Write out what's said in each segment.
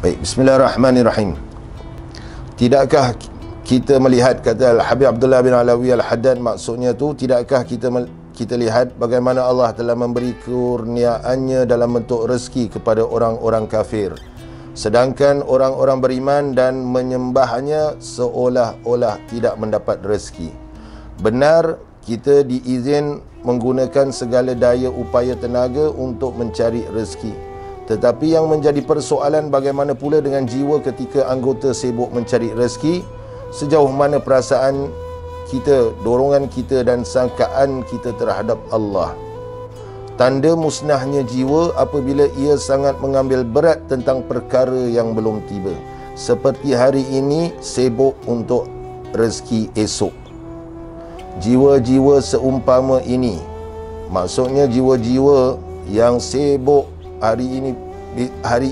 Baik, bismillahirrahmanirrahim. Tidakkah kita melihat, kata Habib Abdullah bin Alawi Al-Haddad, maksudnya tu, tidakkah kita lihat bagaimana Allah telah memberi kurniaannya dalam bentuk rezeki kepada orang-orang kafir, sedangkan orang-orang beriman dan menyembahnya seolah-olah tidak mendapat rezeki. Benar, kita diizin menggunakan segala daya upaya tenaga untuk mencari rezeki. Tetapi yang menjadi persoalan, bagaimana pula dengan jiwa ketika anggota sibuk mencari rezeki? Sejauh mana perasaan kita, dorongan kita dan sangkaan kita terhadap Allah? Tanda musnahnya jiwa apabila ia sangat mengambil berat tentang perkara yang belum tiba. Seperti hari ini sibuk untuk rezeki esok. Jiwa-jiwa seumpama ini, maksudnya jiwa-jiwa yang sibuk hari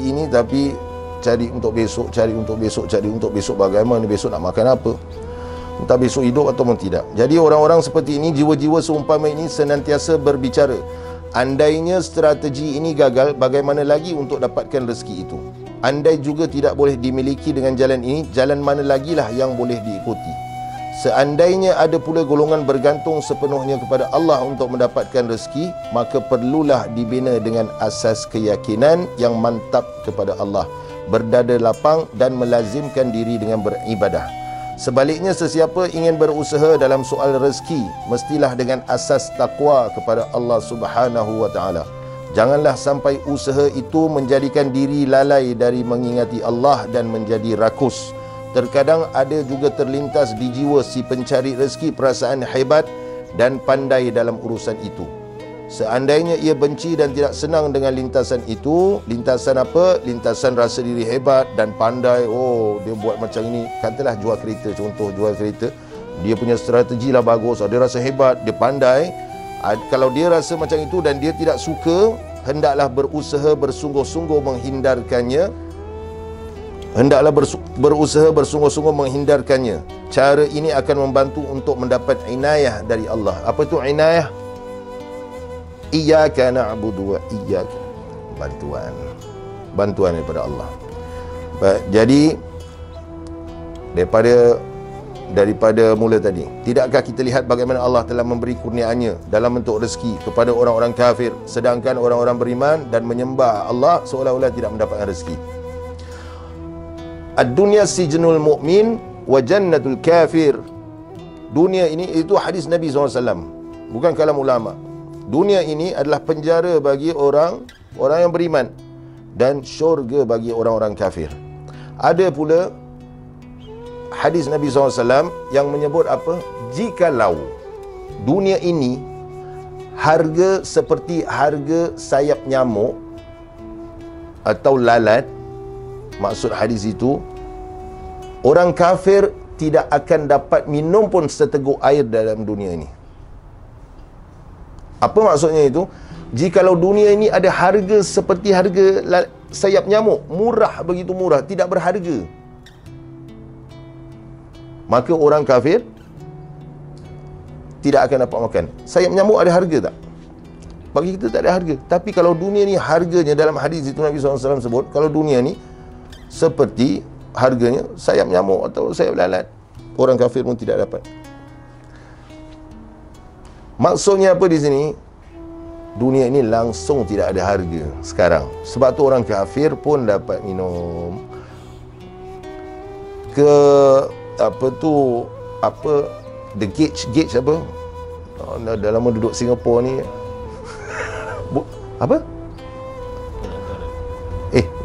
ini tapi cari untuk besok, cari untuk besok, cari untuk besok, bagaimana besok nak makan apa, entah besok hidup ataupun tidak. Jadi orang-orang seperti ini, jiwa-jiwa seumpama ini senantiasa berbicara, andainya strategi ini gagal, bagaimana lagi untuk dapatkan rezeki itu? Andai juga tidak boleh dimiliki dengan jalan ini, jalan mana lagi lah yang boleh diikuti? Seandainya ada pula golongan bergantung sepenuhnya kepada Allah untuk mendapatkan rezeki, maka perlulah dibina dengan asas keyakinan yang mantap kepada Allah, berdada lapang dan melazimkan diri dengan beribadah. Sebaliknya, sesiapa ingin berusaha dalam soal rezeki, mestilah dengan asas takwa kepada Allah Subhanahu wa taala. Janganlah sampai usaha itu menjadikan diri lalai dari mengingati Allah dan menjadi rakus. Terkadang ada juga terlintas di jiwa si pencari rezeki perasaan hebat dan pandai dalam urusan itu. Seandainya ia benci dan tidak senang dengan lintasan itu, lintasan apa? Lintasan rasa diri hebat dan pandai. Oh, dia buat macam ini. Katalah jual kereta, contoh jual kereta. Dia punya strategi lah bagus, dia rasa hebat, dia pandai. Kalau dia rasa macam itu dan dia tidak suka, hendaklah berusaha bersungguh-sungguh menghindarkannya. Hendaklah berusaha bersungguh-sungguh menghindarkannya. Cara ini akan membantu untuk mendapat inayah dari Allah. Apa itu inayah? Iyyaka na'budu wa iyyaka, bantuan daripada Allah. Jadi daripada mula tadi, tidakkah kita lihat bagaimana Allah telah memberi kurniaannya dalam bentuk rezeki kepada orang-orang kafir, sedangkan orang-orang beriman dan menyembah Allah seolah-olah tidak mendapatkan rezeki? Ad-dunya sijnul mu'min wa jannatul kafir. Dunia ini, itu hadis Nabi SAW, bukan kalam ulama. Dunia ini adalah penjara bagi orang yang beriman dan syurga bagi orang-orang kafir. Ada pula hadis Nabi SAW yang menyebut apa? Jikalau dunia ini harga seperti harga sayap nyamuk atau lalat, maksud hadis itu, orang kafir tidak akan dapat minum pun seteguk air dalam dunia ini. Apa maksudnya itu? Jikalau dunia ini ada harga seperti harga sayap nyamuk, murah, begitu murah, tidak berharga, maka orang kafir tidak akan dapat makan. Sayap nyamuk ada harga tak? Bagi kita tak ada harga. Tapi kalau dunia ni harganya, dalam hadis itu Nabi SAW sebut, kalau dunia ni seperti harganya sayap nyamuk atau sayap lalat, orang kafir pun tidak dapat. Maksudnya apa di sini? Dunia ini langsung tidak ada harga sekarang. Sebab tu orang kafir pun dapat minum ke the gauge apa? Dah lama duduk Singapura ni. Apa?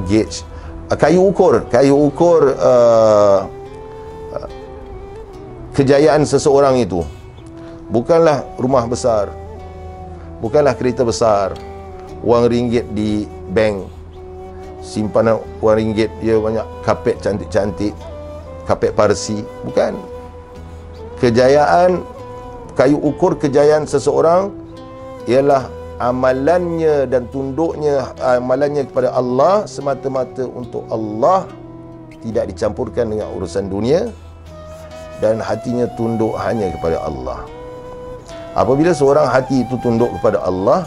Gauge. Kayu ukur kejayaan seseorang itu bukanlah rumah besar, bukanlah kereta besar, wang ringgit di bank, simpanan wang ringgit dia banyak, kapet cantik-cantik, kapet Parsi, bukan. Kayu ukur kejayaan seseorang ialah amalannya dan tunduknya, amalannya kepada Allah semata-mata untuk Allah, tidak dicampurkan dengan urusan dunia, dan hatinya tunduk hanya kepada Allah. Apabila seorang hati itu tunduk kepada Allah,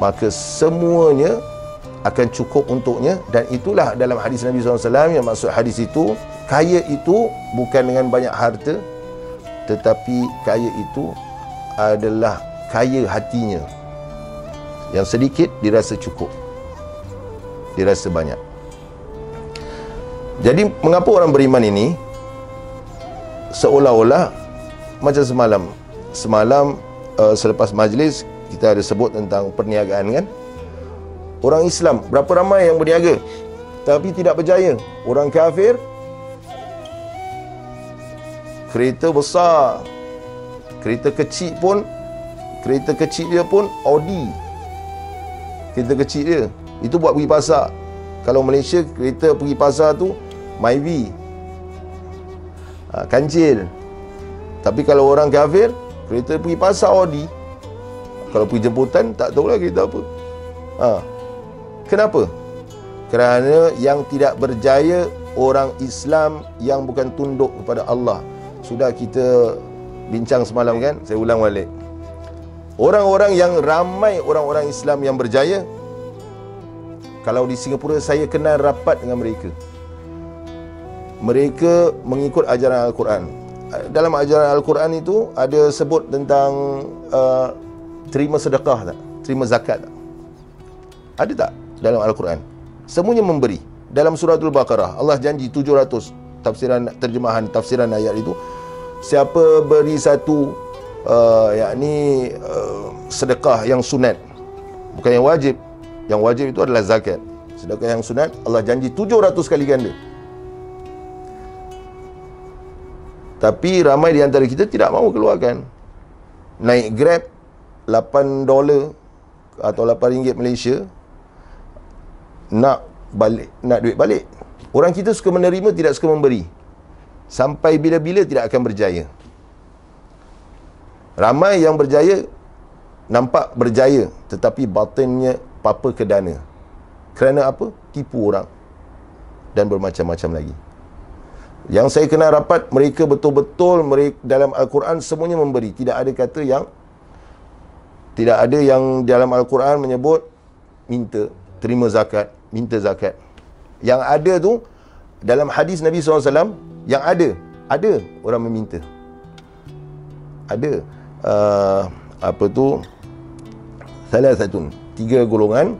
maka semuanya akan cukup untuknya. Dan itulah dalam hadis Nabi SAW, yang maksud hadis itu, kaya itu bukan dengan banyak harta, tetapi kaya itu adalah kaya hatinya. Yang sedikit dirasa cukup, dirasa banyak. Jadi mengapa orang beriman ini seolah-olah macam semalam selepas majlis kita ada sebut tentang perniagaan kan. Orang Islam berapa ramai yang berniaga tapi tidak berjaya. Orang kafir kereta besar, kereta kecil dia pun Audi, kereta kecil dia itu buat pergi pasar. Kalau Malaysia kereta pergi pasar tu Myvi, kancil. Tapi kalau orang kafir kereta pergi pasar Audi. Kalau pergi jemputan tak tahulah kereta apa. Kenapa? Kerana yang tidak berjaya orang Islam yang bukan tunduk kepada Allah. Sudah kita bincang semalam kan, saya ulang balik. Orang-orang yang ramai, orang-orang Islam yang berjaya, kalau di Singapura saya kenal rapat dengan mereka. Mereka mengikut ajaran Al-Quran. Dalam ajaran Al-Quran itu ada sebut tentang terima sedekah tak? Terima zakat tak? Ada tak dalam Al-Quran? Semuanya memberi. Dalam suratul Baqarah Allah janji 700 tafsiran ayat itu, siapa beri satu sedekah yang sunat, bukan yang wajib. Yang wajib itu adalah zakat. Sedekah yang sunat Allah janji 700 kali ganda. Tapi ramai di antara kita tidak mahu keluarkan. Naik Grab $8 atau RM8 Malaysia, nak duit balik. Orang kita suka menerima, tidak suka memberi. Sampai bila-bila tidak akan berjaya. Ramai yang berjaya nampak berjaya, tetapi batinnya papa ke dana. Kerana apa? Tipu orang dan bermacam-macam lagi. Yang saya kenal rapat, mereka betul-betul dalam Al-Quran semuanya memberi. Tidak ada yang dalam Al-Quran menyebut minta, terima zakat, minta zakat. Yang ada tu dalam hadis Nabi SAW, yang ada orang meminta. Ada salah satu 3 golongan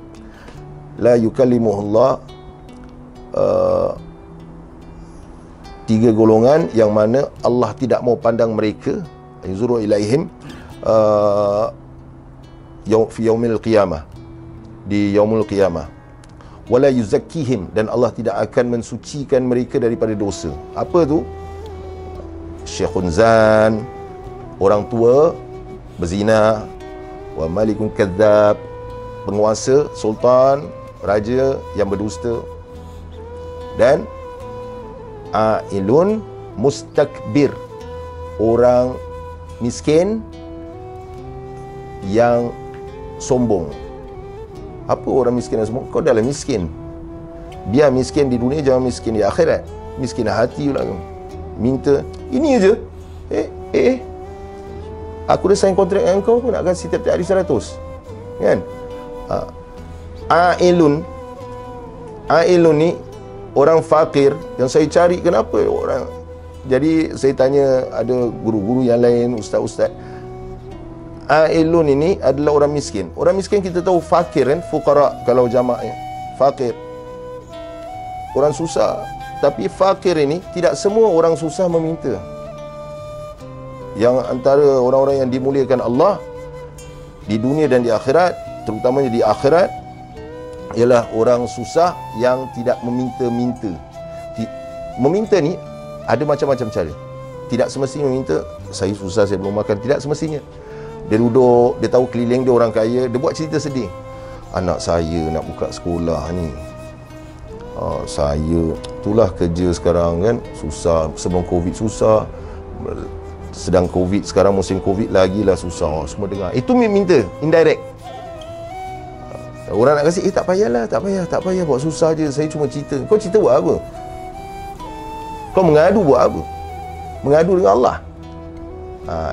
la yukallimuhullah, 3 golongan yang mana Allah tidak mau pandang mereka, yuzuru ilaihim fi yaumil qiyamah, di yaumul qiyamah, wala yuzakkihim, dan Allah tidak akan mensucikan mereka daripada dosa. Apa tu? Syekhun zan, orang tua berzina, wa malikun kadzab, penguasa, sultan, raja yang berdusta, dan ailun mustakbir, orang miskin yang sombong. Apa orang miskin yang sombong? Kau dah lah miskin. Biar miskin di dunia, jangan miskin di akhirat. Miskin hati pula. Minta ini aja. Aku dah sign kontrak dengan kau, aku nak kasih tiap-tiap hari 100. Kan? Ailun ni orang fakir yang saya cari. Kenapa orang? Jadi saya tanya ada guru-guru yang lain, ustaz-ustaz. Ailun ini adalah orang miskin. Orang miskin kita tahu fakir kan, fuqara kalau jamaknya. Fakir, orang susah. Tapi fakir ini tidak semua orang susah meminta. Yang antara orang-orang yang dimuliakan Allah di dunia dan di akhirat, terutamanya di akhirat, ialah orang susah yang tidak meminta-minta. Meminta ni ada macam-macam cara. Tidak semestinya meminta, saya susah, saya belum makan. Tidak semestinya. Dia duduk, dia tahu keliling dia orang kaya, dia buat cerita sedih. Anak saya nak buka sekolah ni, saya itulah kerja sekarang kan, susah. Sebelum Covid susah, sedang Covid sekarang, musim Covid lagi lah susah. Semua dengar. Itu minta, indirect. Orang nak kasih, tak payahlah, tak payah buat susah je, saya cuma cerita. Kau cerita buat apa? Kau mengadu buat apa? Mengadu dengan Allah.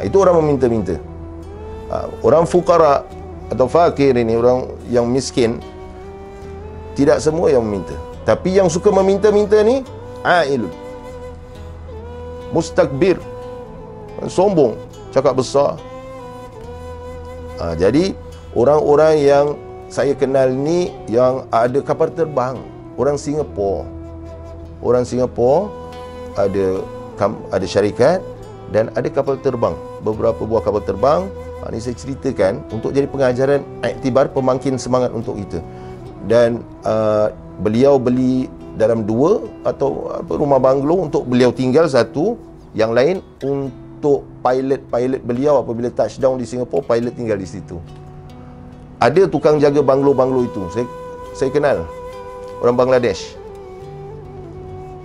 Itu orang meminta-minta. Orang fukara atau fakir ini, orang yang miskin, Tidak semua yang meminta. Tapi yang suka meminta-minta ni ailun, mustakbir, sombong, cakap besar. Jadi orang-orang yang saya kenal ni yang ada kapal terbang, orang Singapura. Orang Singapura ada syarikat dan ada kapal terbang, beberapa buah kapal terbang. Ini saya ceritakan untuk jadi pengajaran iktibar, pemangkin semangat untuk kita. Dan beliau beli dalam 2 atau rumah banglo untuk beliau tinggal satu, yang lain untuk pilot beliau apabila touchdown di Singapura, pilot tinggal di situ. Ada tukang jaga banglo-banglo itu, saya kenal, orang Bangladesh.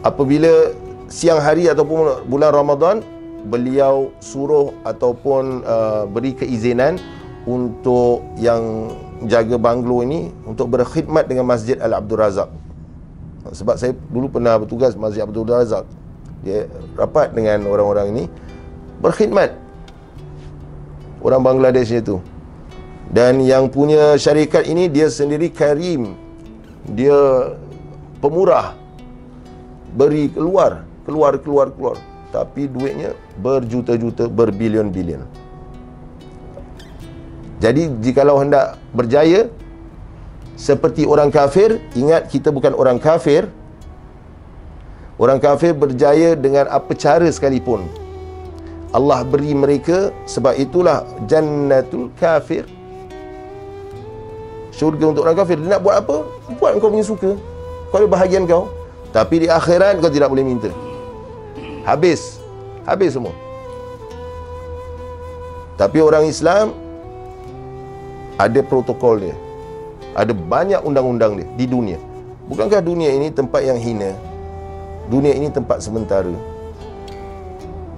Apabila siang hari ataupun bulan Ramadan, beliau suruh ataupun beri keizinan untuk yang jaga banglo ini untuk berkhidmat dengan Masjid Al-Abdul Razak. Sebab saya dulu pernah bertugas Masjid Abdul Razak. Dia rapat dengan orang-orang ini, berkhidmat, orang Bangladesh itu. Dan yang punya syarikat ini dia sendiri karim, dia pemurah, beri keluar. Tapi duitnya berjuta-juta, berbilion-bilion. Jadi jikalau hendak berjaya seperti orang kafir, ingat kita bukan orang kafir. Orang kafir berjaya dengan apa cara sekalipun, Allah beri mereka. Sebab itulah jannatul kafir, syurga untuk orang kafir. Dia nak buat apa? Buat kau punya suka, kau ada bahagian kau. Tapi di akhirat kau tidak boleh minta. Habis semua. Tapi orang Islam ada protokol dia, ada banyak undang-undang dia di dunia. Bukankah dunia ini tempat yang hina? Dunia ini tempat sementara.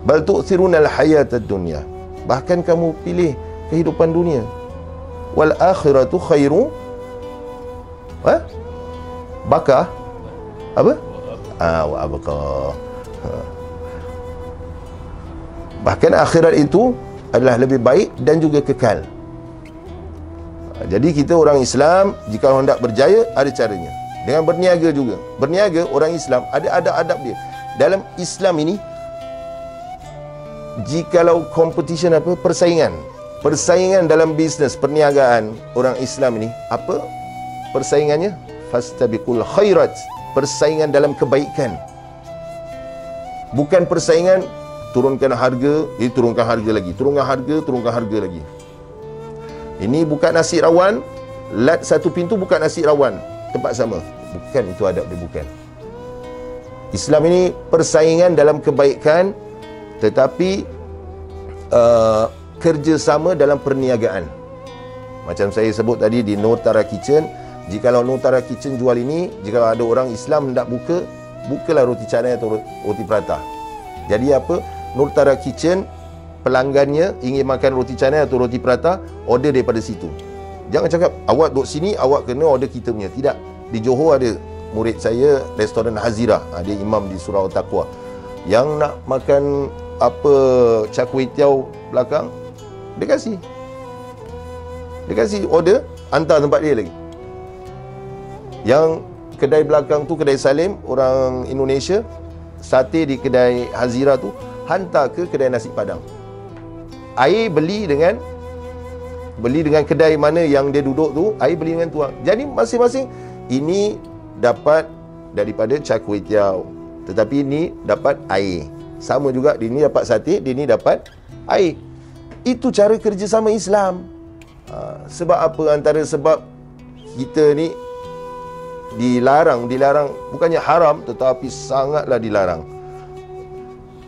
Bal tu'thirunal hayatad dunya, bahkan kamu pilih kehidupan dunia. Wal akhiratu khairu bakah apa? Wa abqa. Bahkan akhirat itu adalah lebih baik dan juga kekal. Jadi kita orang Islam, jika hendak berjaya, ada caranya. Dengan berniaga juga. Berniaga, orang Islam ada adab-adab dia. Dalam Islam ini, jikalau competition apa? Persaingan dalam bisnes, perniagaan, orang Islam ini, apa persaingannya? Fastabiqul khairat. Persaingan dalam kebaikan. Bukan persaingan turunkan harga, turunkan harga lagi, turunkan harga lagi. Ini bukan nasi rawan, lat satu pintu bukan nasi rawan, tempat sama. Bukan, itu adab dia, bukan. Islam ini persaingan dalam kebaikan, tetapi kerjasama dalam perniagaan. Macam saya sebut tadi di Nurtara Kitchen, jikalau Nurtara Kitchen jual ini, jikalau ada orang Islam hendak bukalah roti canai atau roti prata. Jadi apa? Nurtara Kitchen, pelanggannya ingin makan roti canai atau roti prata, order daripada situ. Jangan cakap awak duduk sini, awak kena order kita punya. Tidak. Di Johor ada murid saya, restoran Hazira, dia imam di Surau Taqwa. Yang nak makan apa char kway teow belakang, dia kasih order, hantar tempat dia lagi. Yang kedai belakang tu, kedai Salim, orang Indonesia, sate di kedai Hazira tu hantar ke kedai nasi padang. Air beli dengan kedai mana yang dia duduk tu, air beli dengan tuang. Jadi masing-masing ini dapat daripada char kway teow, tetapi ini dapat air. Sama juga, dia ni dapat sate, dia ni dapat air. Itu cara kerjasama Islam. Sebab apa? Antara sebab kita ni dilarang, bukannya haram, tetapi sangatlah dilarang.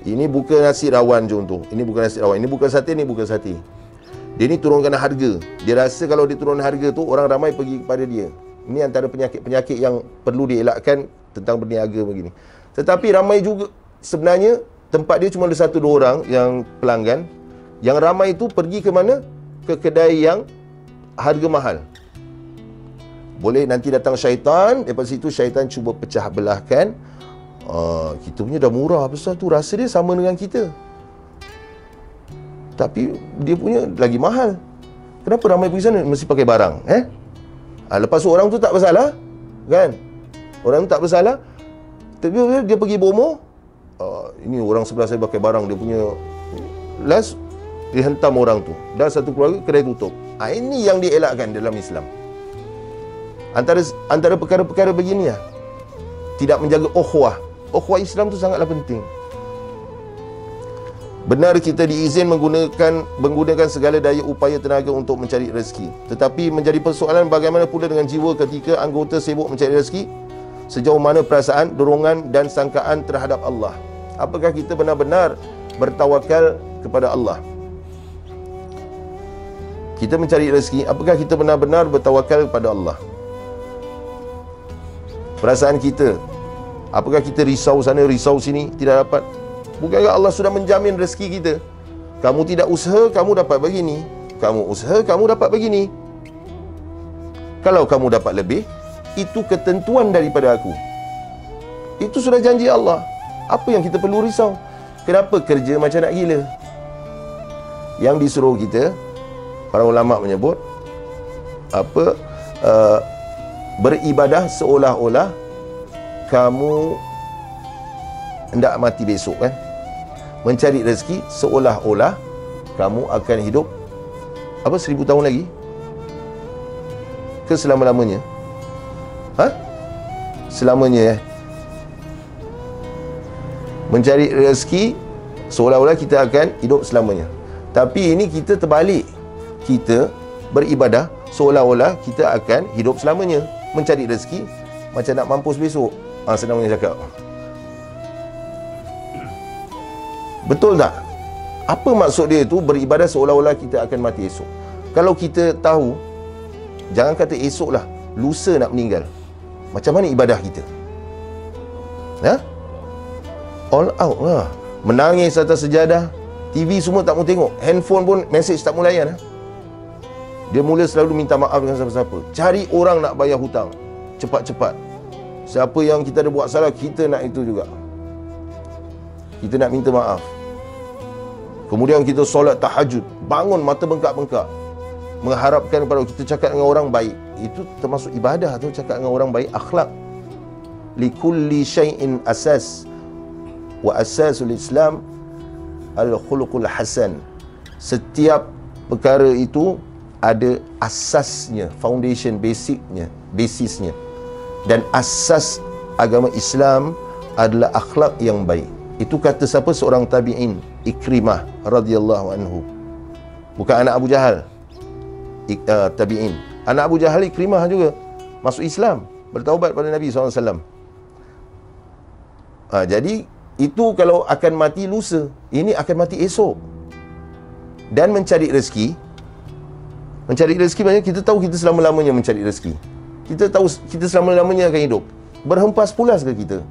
Ini bukan nasi rawan contoh. Ini bukan nasi rawan. Ini bukan sate, ini bukan sate. Dia ni turunkan harga. Dia rasa kalau dia turun harga tu, orang ramai pergi kepada dia. Ini antara penyakit-penyakit yang perlu dielakkan tentang berniaga begini. Tetapi ramai juga sebenarnya tempat dia cuma ada 1-2 orang yang pelanggan. Yang ramai itu pergi ke mana? Ke kedai yang harga mahal. Boleh nanti datang syaitan, daripada situ syaitan cuba pecah belahkan. Kita punya dah murah besar tu, rasa dia sama dengan kita, tapi dia punya lagi mahal. Kenapa ramai pergi sana? Mesti pakai barang. Lepas tu orang tu tak masalah, kan? Orang tak bersalah, tapi dia pergi bomoh, ini orang sebelah saya pakai barang dia punya, last dihentam orang tu, dah satu keluarga, kedai tutup. Ini yang dielakkan dalam Islam. Antara perkara-perkara begini lah, tidak menjaga ukhuwah. Ukhuwah Islam tu sangatlah penting. Benar kita diizin menggunakan segala daya upaya tenaga untuk mencari rezeki. Tetapi menjadi persoalan bagaimana pula dengan jiwa ketika anggota sibuk mencari rezeki? Sejauh mana perasaan, dorongan dan sangkaan terhadap Allah? Apakah kita benar-benar bertawakal kepada Allah? Kita mencari rezeki, apakah kita benar-benar bertawakal kepada Allah? Perasaan kita, apakah kita risau sana, risau sini, tidak dapat? Bukankah Allah sudah menjamin rezeki kita? Kamu tidak usaha, kamu dapat begini. Kamu usaha, kamu dapat begini. Kalau kamu dapat lebih, itu ketentuan daripada aku. Itu sudah janji Allah. Apa yang kita perlu risau? Kenapa kerja macam nak gila? Yang disuruh kita, para ulama menyebut, beribadah seolah-olah kamu hendak mati besok, kan? Mencari rezeki seolah-olah kamu akan hidup 1000 tahun lagi ke selama-lamanya. Selamanya, mencari rezeki seolah-olah kita akan hidup selamanya. Tapi ini kita terbalik. Kita beribadah seolah-olah kita akan hidup selamanya. Mencari rezeki macam nak mampus besok. Senangnya cakap. Betul tak? Apa maksud dia itu beribadah seolah-olah kita akan mati esok? Kalau kita tahu, jangan kata esok lah, lusa nak meninggal, macam mana ibadah kita? All out lah. Menangis atas sejadah, TV semua tak mau tengok, handphone pun mesej tak mau layan. Dia mula selalu minta maaf dengan siapa-siapa, cari orang nak bayar hutang cepat-cepat. Siapa yang kita ada buat salah, kita nak itu juga, kita nak minta maaf. Kemudian kita solat tahajud, bangun mata bengkak-bengkak, mengharapkan kepada kita cakap dengan orang baik. Itu termasuk ibadah tu, cakap dengan orang baik, akhlak. Likulli syai'in asas, wa asasul Islam al-khuluqul hasan. Setiap perkara itu ada asasnya, foundation, basisnya. Dan asas agama Islam adalah akhlak yang baik. Itu kata siapa? Seorang tabi'in, Ikrimah radhiyallahu anhu. Bukan anak Abu Jahal, tabi'in. Anak Abu Jahal, Ikrimah juga masuk Islam, bertaubat pada Nabi SAW. Jadi itu kalau akan mati lusa, ini akan mati esok. Dan mencari rezeki maknanya kita tahu kita selama-lamanya mencari rezeki. Kita tahu kita selama-lamanya akan hidup. Berhempas pulas ke kita?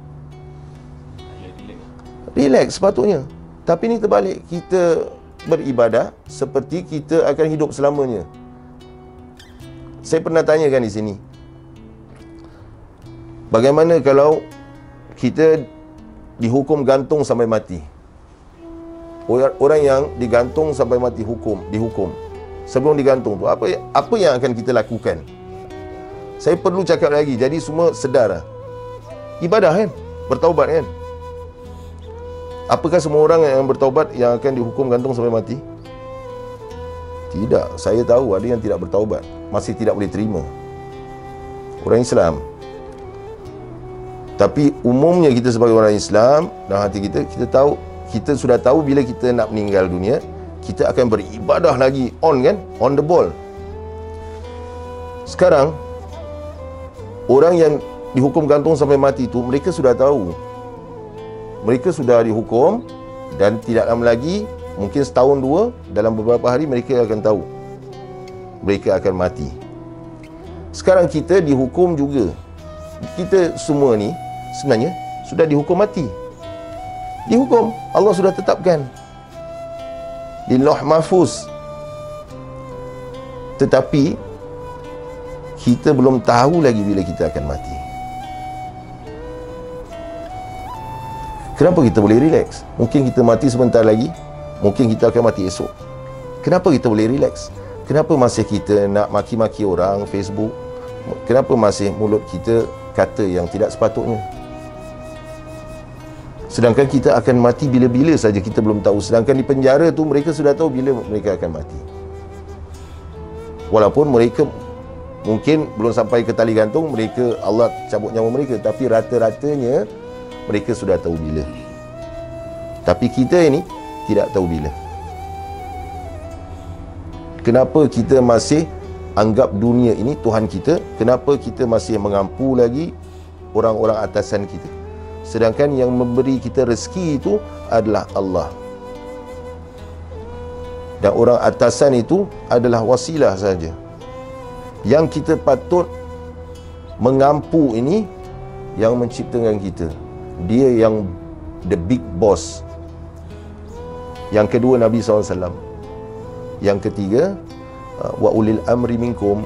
Relax sepatutnya. Tapi ni terbalik, kita beribadah seperti kita akan hidup selamanya. Saya pernah tanyakan di sini, bagaimana kalau kita dihukum gantung sampai mati? Orang yang digantung sampai mati dihukum. Sebelum digantung tu, apa yang akan kita lakukan? Saya perlu cakap lagi, jadi semua sedar. Ibadah kan? Bertaubat kan? Apakah semua orang yang bertaubat yang akan dihukum gantung sampai mati? Tidak. Saya tahu ada yang tidak bertaubat, masih tidak boleh terima. Orang Islam. Tapi umumnya kita sebagai orang Islam, dalam hati kita sudah tahu bila kita nak meninggal dunia, kita akan beribadah lagi, kan? On the ball. Sekarang orang yang dihukum gantung sampai mati itu, mereka sudah tahu, mereka sudah dihukum, dan tidak lama lagi, mungkin setahun dua, dalam beberapa hari mereka akan tahu mereka akan mati. Sekarang kita dihukum juga. Kita semua ni sebenarnya sudah dihukum mati. Dihukum, Allah sudah tetapkan di Lauh Mahfuz. Tetapi kita belum tahu lagi bila kita akan mati. Kenapa kita boleh relax? Mungkin kita mati sebentar lagi, mungkin kita akan mati esok. Kenapa kita boleh relax? Kenapa masih kita nak maki-maki orang Facebook? Kenapa masih mulut kita kata yang tidak sepatutnya. Sedangkan kita akan mati bila-bila saja kita belum tahu. Sedangkan di penjara tu mereka sudah tahu bila mereka akan mati. Walaupun mereka mungkin belum sampai ke tali gantung, mereka Allah cabut nyawa mereka, tapi rata-ratanya mereka sudah tahu bila. Tapi kita ini tidak tahu bila. Kenapa kita masih anggap dunia ini Tuhan kita? Kenapa kita masih mengampu lagi orang-orang atasan kita? Sedangkan yang memberi kita rezeki itu adalah Allah. Dan orang atasan itu adalah wasilah saja. Yang kita patut mengampu ini yang menciptakan kita. Dia yang the big boss. Yang kedua Nabi SAW. Yang ketiga wa ulil amri minkum,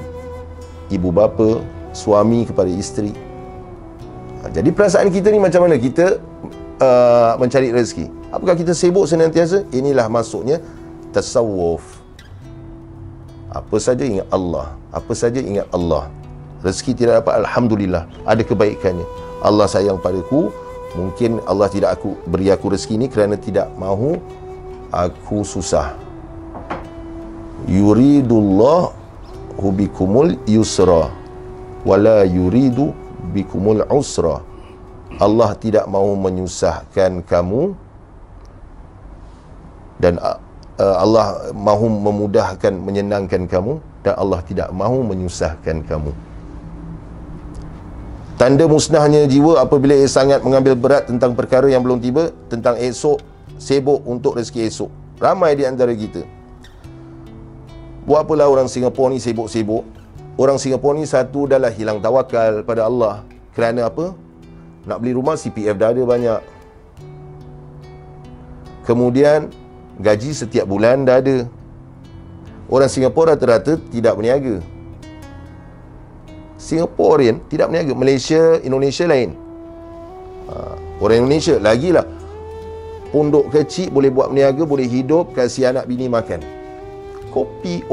ibu bapa, suami kepada isteri. Jadi perasaan kita ni macam mana kita mencari rezeki? Apakah kita sibuk senantiasa? Inilah maksudnya tasawuf. Apa saja ingat Allah. Apa saja ingat Allah. Rezeki tidak dapat, alhamdulillah, ada kebaikannya. Allah sayang padaku. Mungkin Allah tidak beri aku rezeki ni kerana tidak mahu aku susah. Yuridullahu bikumul yusra wala yuridu bikumul usra. Allah tidak mahu menyusahkan kamu, dan Allah mahu memudahkan, menyenangkan kamu, dan Allah tidak mahu menyusahkan kamu. Tanda musnahnya jiwa apabila ia sangat mengambil berat tentang perkara yang belum tiba, tentang esok, sibuk untuk rezeki esok. Ramai di antara kita. Buat apalah orang Singapura ni sibuk-sibuk? Orang Singapura ni satu dah hilang tawakal pada Allah. Kerana apa? Nak beli rumah, CPF dah ada banyak. Kemudian gaji setiap bulan dah ada. Orang Singapura rata-rata tidak berniaga. Singaporean tidak berniaga. Malaysia, Indonesia lain. Orang Indonesia lagilah. Pondok kecil boleh buat berniaga, boleh hidup, kasih anak bini makan. Kopi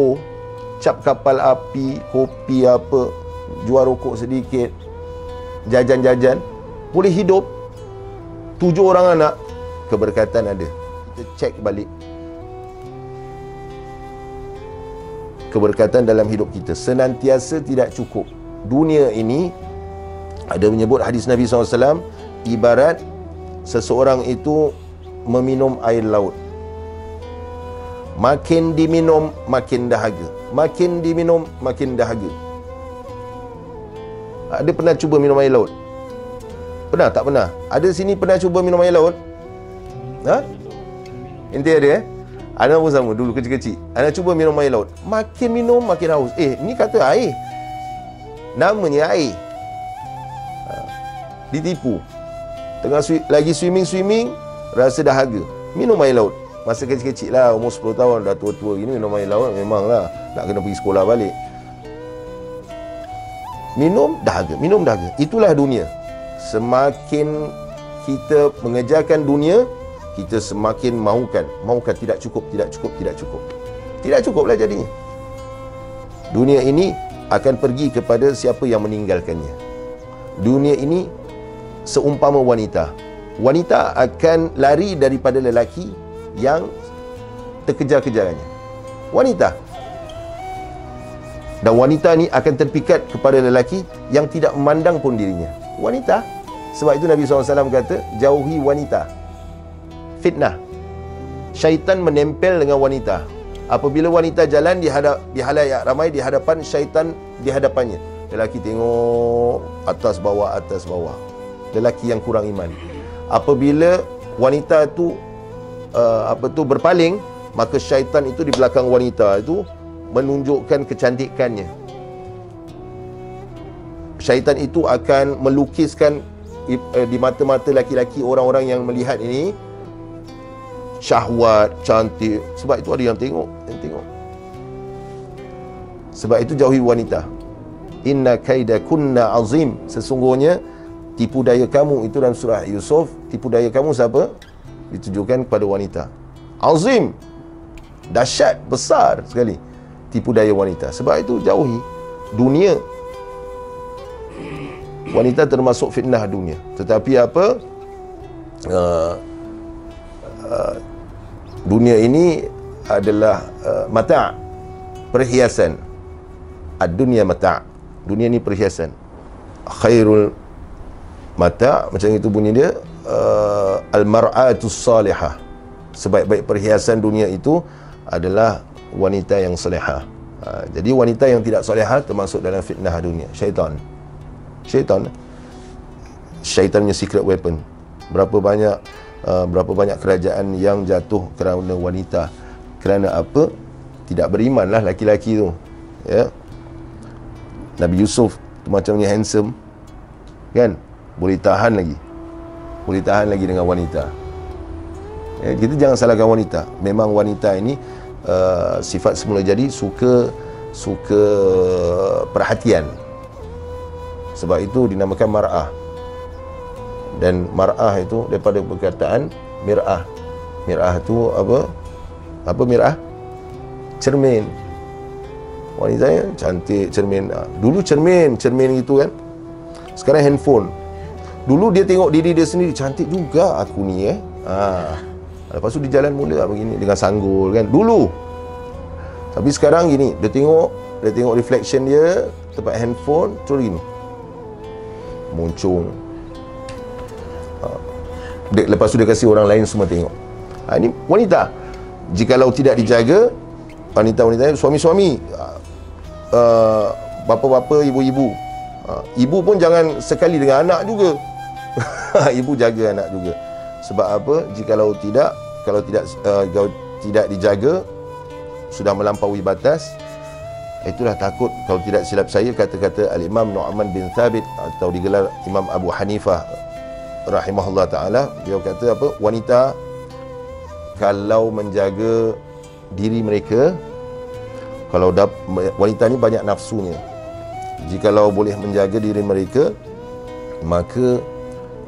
cap kapal api, kopi apa, jual rokok sedikit, jajan-jajan, boleh hidup. 7 orang anak, keberkatan ada. Kita cek balik keberkatan dalam hidup kita. Senantiasa tidak cukup. Dunia ini, ada menyebut hadis Nabi SAW, ibarat seseorang itu meminum air laut. Makin diminum, makin dahaga. Makin diminum, makin dahaga. Ada pernah cuba minum air laut? Pernah? Tak pernah? Ada sini pernah cuba minum air laut? Ha? Ente ada Ana pun sama dulu kecil-kecil. Ana cuba minum air laut. Makin minum, makin haus. Ni kata air. Namanya air. Ditipu. Tengah lagi swimming, rasa dahaga. Minum air laut. Masa kecil-kecil lah, umur 10 tahun, dah tua-tua gini minum air laut, memanglah nak kena pergi sekolah balik. Minum dahaga. Itulah dunia. Semakin kita mengejarkan dunia, kita semakin mahukan. Tidak cukup. Tidak cukuplah jadinya. Dunia ini akan pergi kepada siapa yang meninggalkannya. Dunia ini seumpama wanita. Wanita akan lari daripada lelaki yang terkejar-kejarannya. Wanita. Dan wanita ni akan terpikat kepada lelaki yang tidak memandang pun dirinya. Wanita. Sebab itu Nabi SAW kata, jauhi wanita. Fitnah. Syaitan menempel dengan wanita. Apabila wanita jalan di halayak ramai, di hadapan syaitan, di hadapannya. Lelaki tengok atas bawah. Lelaki yang kurang iman. Apabila wanita tu berpaling, maka syaitan itu di belakang wanita itu menunjukkan kecantikannya. Syaitan itu akan melukiskan di mata-mata laki-laki, orang-orang yang melihat ini syahwat, cantik. Sebab itu ada yang tengok. Sebab itu jauhi wanita. Inna kaidakunna azim. Sesungguhnya tipu daya kamu, itu dalam surah Yusuf, tipu daya kamu siapa? Ditujukan kepada wanita. Azim, dahsyat, besar sekali tipu daya wanita. Sebab itu jauhi dunia. wanita termasuk fitnah dunia. Tetapi apa? Dunia ini adalah mata', perhiasan. Ad-dunya mata'. Dunia ni perhiasan. Khairul mata', macam itu bunyi dia, al-mar'atus salihah. Sebaik-baik perhiasan dunia itu adalah wanita yang salihah. Jadi wanita yang tidak salihah termasuk dalam fitnah dunia. Syaitan punya secret weapon. Berapa banyak kerajaan yang jatuh kerana wanita. Kerana apa? Tidak berimanlah laki-laki tu, ya. Nabi Yusuf tu macamnya handsome, kan? Boleh tahan lagi dengan wanita, ya. Kita jangan salahkan wanita. Memang wanita ini sifat semula jadi suka perhatian. Sebab itu dinamakan mar'ah. Dan mar'ah itu daripada perkataan mir'ah. Mir'ah itu apa mir'ah? Cermin. Wanitanya cantik, cermin. Dulu cermin gitu kan. Sekarang handphone. Dulu dia tengok diri dia sendiri, cantik juga aku ni lepas tu dia jalan mula begini dengan sanggul kan. Dulu. Tapi sekarang gini, dia tengok reflection dia tempat handphone, terus gini. Muncung. Lepas tu dia kasih orang lain semua tengok. Ini wanita. Jikalau tidak dijaga, wanita-wanita, suami-suami, bapa-bapa, ibu-ibu, ibu pun jangan sekali dengan anak juga. Ibu jaga anak juga. Sebab apa? Jikalau tidak dijaga, sudah melampaui batas, itulah takut. Kalau tidak silap saya, kata-kata Al-Imam Nu'man bin Thabit, atau digelar Imam Abu Hanifah rahimahullah ta'ala, dia kata apa? Wanita kalau menjaga diri mereka, wanita ni banyak nafsunya, jikalau boleh menjaga diri mereka, maka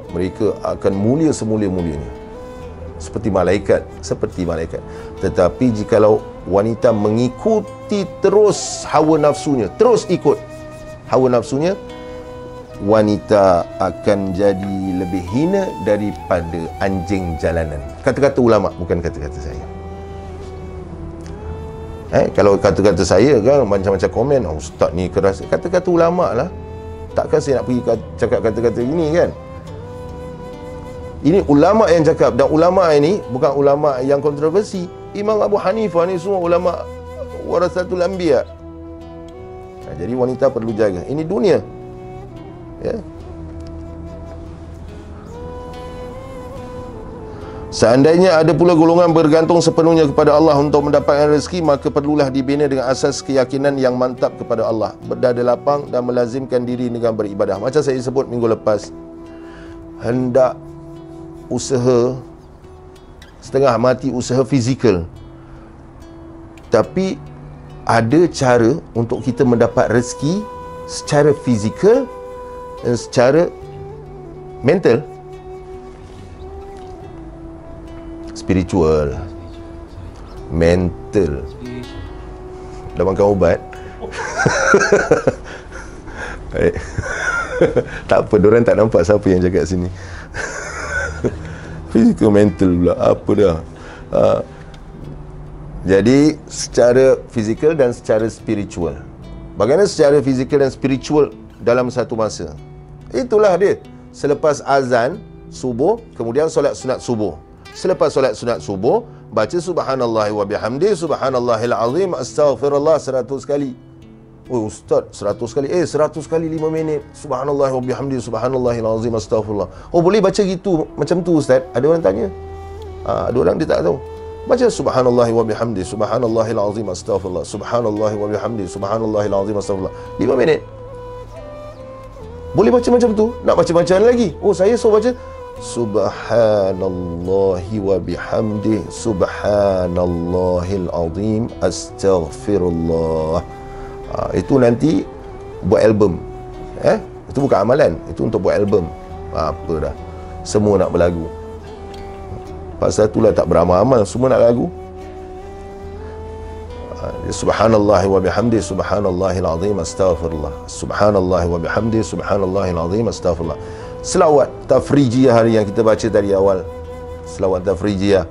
mereka akan mulia semulia-mulianya, seperti malaikat. Tetapi jikalau wanita mengikuti terus hawa nafsunya, terus ikut hawa nafsunya, wanita akan jadi lebih hina daripada anjing jalanan. Kata-kata ulama, bukan kata-kata saya. Kalau kata-kata saya kan macam-macam komen, ustaz ni keras. Kata-kata ulama lah. Takkan saya nak pergi cakap kata-kata gini kan. Ini ulama yang cakap, dan ulama ini bukan ulama yang kontroversi. Imam Abu Hanifah ni semua ulama warasatul anbiya. Jadi wanita perlu jaga. Ini dunia, ya. Seandainya ada pula golongan bergantung sepenuhnya kepada Allah untuk mendapatkan rezeki, maka perlulah dibina dengan asas keyakinan yang mantap kepada Allah, berdada lapang dan melazimkan diri dengan beribadah. Macam saya sebut minggu lepas, hendak usaha setengah mati, usaha fizikal, tapi ada cara untuk kita mendapat rezeki secara fizikal dan secara mental, spiritual, mental. Dah makan ubat? Baik. Tak apa, diorang tak nampak siapa yang jaga sini. Physical, mental pula, apa dah. Jadi secara fizikal dan secara spiritual. Bagaimana secara fizikal dan spiritual dalam satu masa? Itulah dia. Selepas azan subuh, kemudian solat sunat subuh. Selepas solat sunat subuh, baca subhanallah wa bihamdi, subhanallahil azim, astaghfirullah 100 kali. Oh ustaz, 100 kali? 100 kali 5 minit. Subhanallah wa bihamdi, subhanallahil azim, astaghfirullah. Oh boleh baca gitu, macam tu ustaz? Ada orang tanya. Ada orang dia tak tahu. Baca subhanallah wa bihamdi, subhanallahil azim, astaghfirullah, subhanallah wa bihamdi, subhanallahil azim, astaghfirullah. 5 minit. Boleh baca macam tu? Nak baca bacaan lagi? Oh saya suruh baca subhanallahi wa bihamdi, subhanallahil azim, astaghfirullah. Itu nanti buat album. Itu bukan amalan, itu untuk buat album. Apa dah, semua nak berlagu. Pasal itulah tak beramal-amal, semua nak lagu. Subhanallah wa bihamdi subhanallahil azim astaghfirullah. Subhanallah wa bihamdi subhanallahil azim astaghfirullah. Selawat tafrijiyah hari yang kita baca dari awal. Selawat tafrijiyah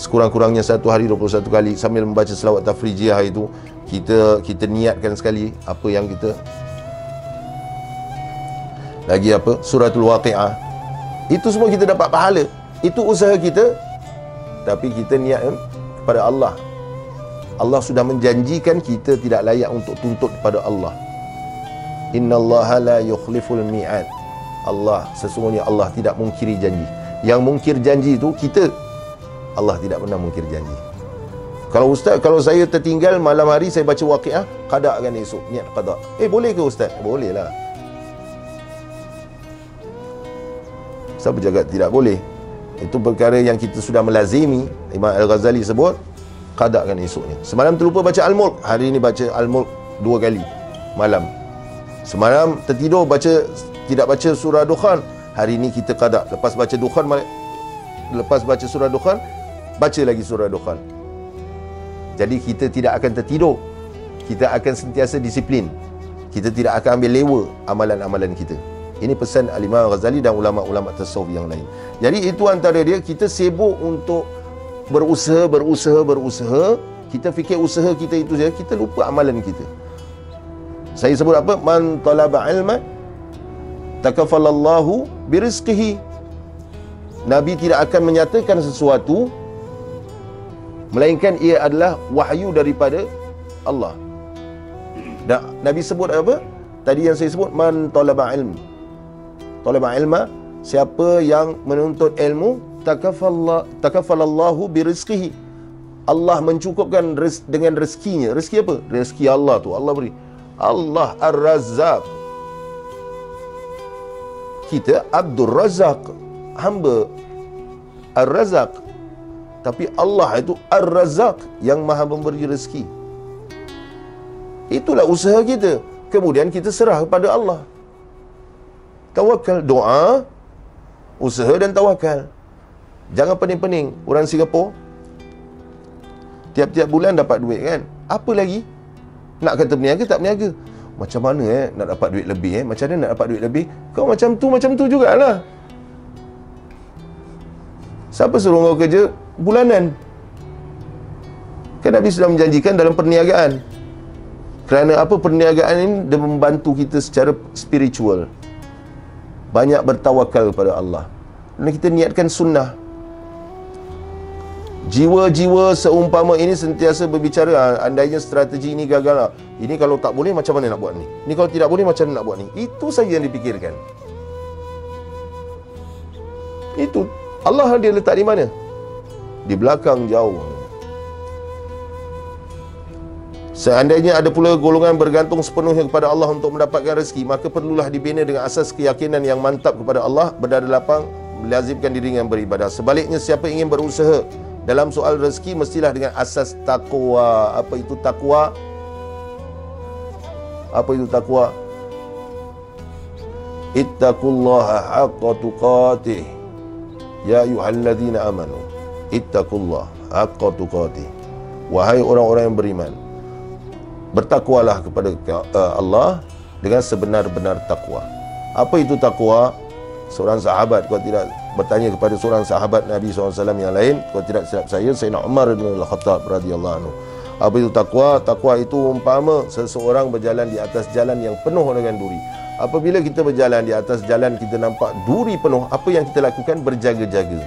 sekurang-kurangnya satu hari 21 kali. Sambil membaca selawat tafrijiyah itu, kita niatkan sekali apa yang kita lagi apa, suratul waqi'ah. Itu semua kita dapat pahala. Itu usaha kita, tapi kita niat kepada Allah. Allah sudah menjanjikan kita tidak layak untuk tuntut kepada Allah. Innallaha la yukhliful mi'ad. Allah, sesungguhnya Allah tidak mungkiri janji. Yang mungkir janji itu kita. Allah tidak pernah mungkir janji. Kalau ustaz, kalau saya tertinggal malam hari saya baca waqi'ah, qada kan esok, niat qada. Boleh ke ustaz? Boleh lah. Siapa cakap tidak boleh? Itu perkara yang kita sudah melazimi. Imam Al-Ghazali sebut qada kan esoknya. Semalam terlupa baca Al-Mulk, hari ini baca Al-Mulk 2 kali malam. Semalam tertidur tidak baca surah Dukhan, hari ini kita qada. Lepas baca Dukhan, lepas baca surah Dukhan, baca lagi surah Dukhan. Jadi kita tidak akan tertidur. Kita akan sentiasa disiplin. Kita tidak akan ambil lewa amalan-amalan kita. Ini pesan Al-Imam Ghazali dan ulama-ulama tasawuf yang lain. Jadi itu antara dia, kita sibuk untuk berusaha. Kita fikir usaha kita itu saja, kita lupa amalan kita. Saya sebut apa? Man talaba ilma takaffalallahu birizqihi. Nabi tidak akan menyatakan sesuatu melainkan ia adalah wahyu daripada Allah. Dan Nabi sebut apa? Tadi yang saya sebut, man talaba ilm. Talaba ilma, siapa yang menuntut ilmu, takaffalallahu birizqihi. Allah mencukupkan dengan rezekinya. Rezeki apa? Rezeki Allah tu, Allah beri. Allah Ar-Razzaq. Kita Abdul Razzaq, hamba Ar-Razzaq. Tapi Allah itu Ar-Razzaq, yang maha memberi rezeki. Itulah usaha kita. Kemudian kita serah kepada Allah. Tawakal, doa, usaha dan tawakal. Jangan pening-pening. Orang Singapura tiap-tiap bulan dapat duit kan. Apa lagi? Nak kata berniaga tak berniaga. Macam mana nak dapat duit lebih Macam mana nak dapat duit lebih? Kau macam tu jugalah. Siapa suruh kau kerja bulanan? Kan Nabi sudah menjanjikan dalam perniagaan. Kerana apa? Perniagaan ini dia membantu kita secara spiritual. Banyak bertawakal kepada Allah. Dan kita niatkan sunnah. Jiwa-jiwa seumpama ini sentiasa berbicara, andainya strategi ini gagal, ini kalau tak boleh macam mana nak buat ni, ini kalau tidak boleh macam mana nak buat ni. Itu saja yang dipikirkan. Itu Allah dia letak di mana? Di belakang jauh. Seandainya ada pula golongan bergantung sepenuhnya kepada Allah untuk mendapatkan rezeki, maka perlulah dibina dengan asas keyakinan yang mantap kepada Allah, berdada lapang, melazimkan diri dengan beribadah. Sebaliknya, siapa ingin berusaha dalam soal rezeki, mestilah dengan asas takwa. Apa itu takwa? Apa itu takwa? Ittaqullaha haqqa tuqatih ya ayyuhalladzina amanu ittaqullaha haqqa tuqatih. Wahai orang-orang yang beriman, bertakwalah kepada Allah dengan sebenar-benar takwa. Apa itu takwa? Seorang sahabat, kalau tidak bertanya kepada seorang sahabat Nabi SAW yang lain, kalau tidak silap saya, Sayyidina Umar bin Al-Khattab radhiyallahu anhu. Apa itu takwa? Takwa itu umpama seseorang berjalan di atas jalan yang penuh dengan duri. Apabila kita berjalan di atas jalan, kita nampak duri penuh, apa yang kita lakukan? Berjaga-jaga.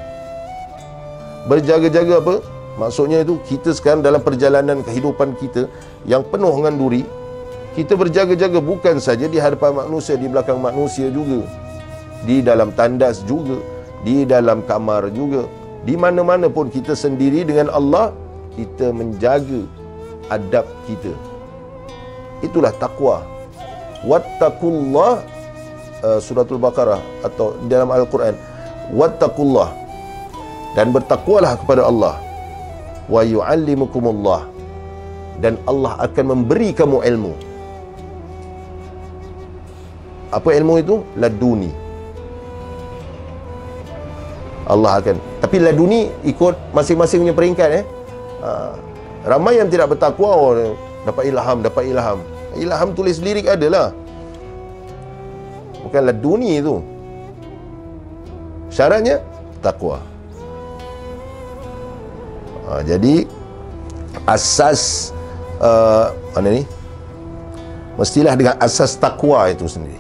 Berjaga-jaga apa? Maksudnya itu, kita sekarang dalam perjalanan kehidupan kita yang penuh dengan duri, kita berjaga-jaga bukan saja di hadapan manusia, di belakang manusia juga, di dalam tandas juga, di dalam kamar juga, di mana-mana pun kita sendiri dengan Allah, kita menjaga adab kita. Itulah takwa. Wattaqullah, suratul Baqarah atau dalam Al-Quran, wattaqullah, dan bertakwalah kepada Allah, wa yu'allimukumullah, dan Allah akan memberi kamu ilmu. Apa ilmu itu? Laduni. Allah akan, tapi laduni ikut masing-masing punya peringkat. Ramai yang tidak bertakwa, dapat ilham. Ilham tulis lirik adalah, bukanlah laduni itu. Syaratnya takwa. Jadi asas mestilah dengan asas takwa itu sendiri.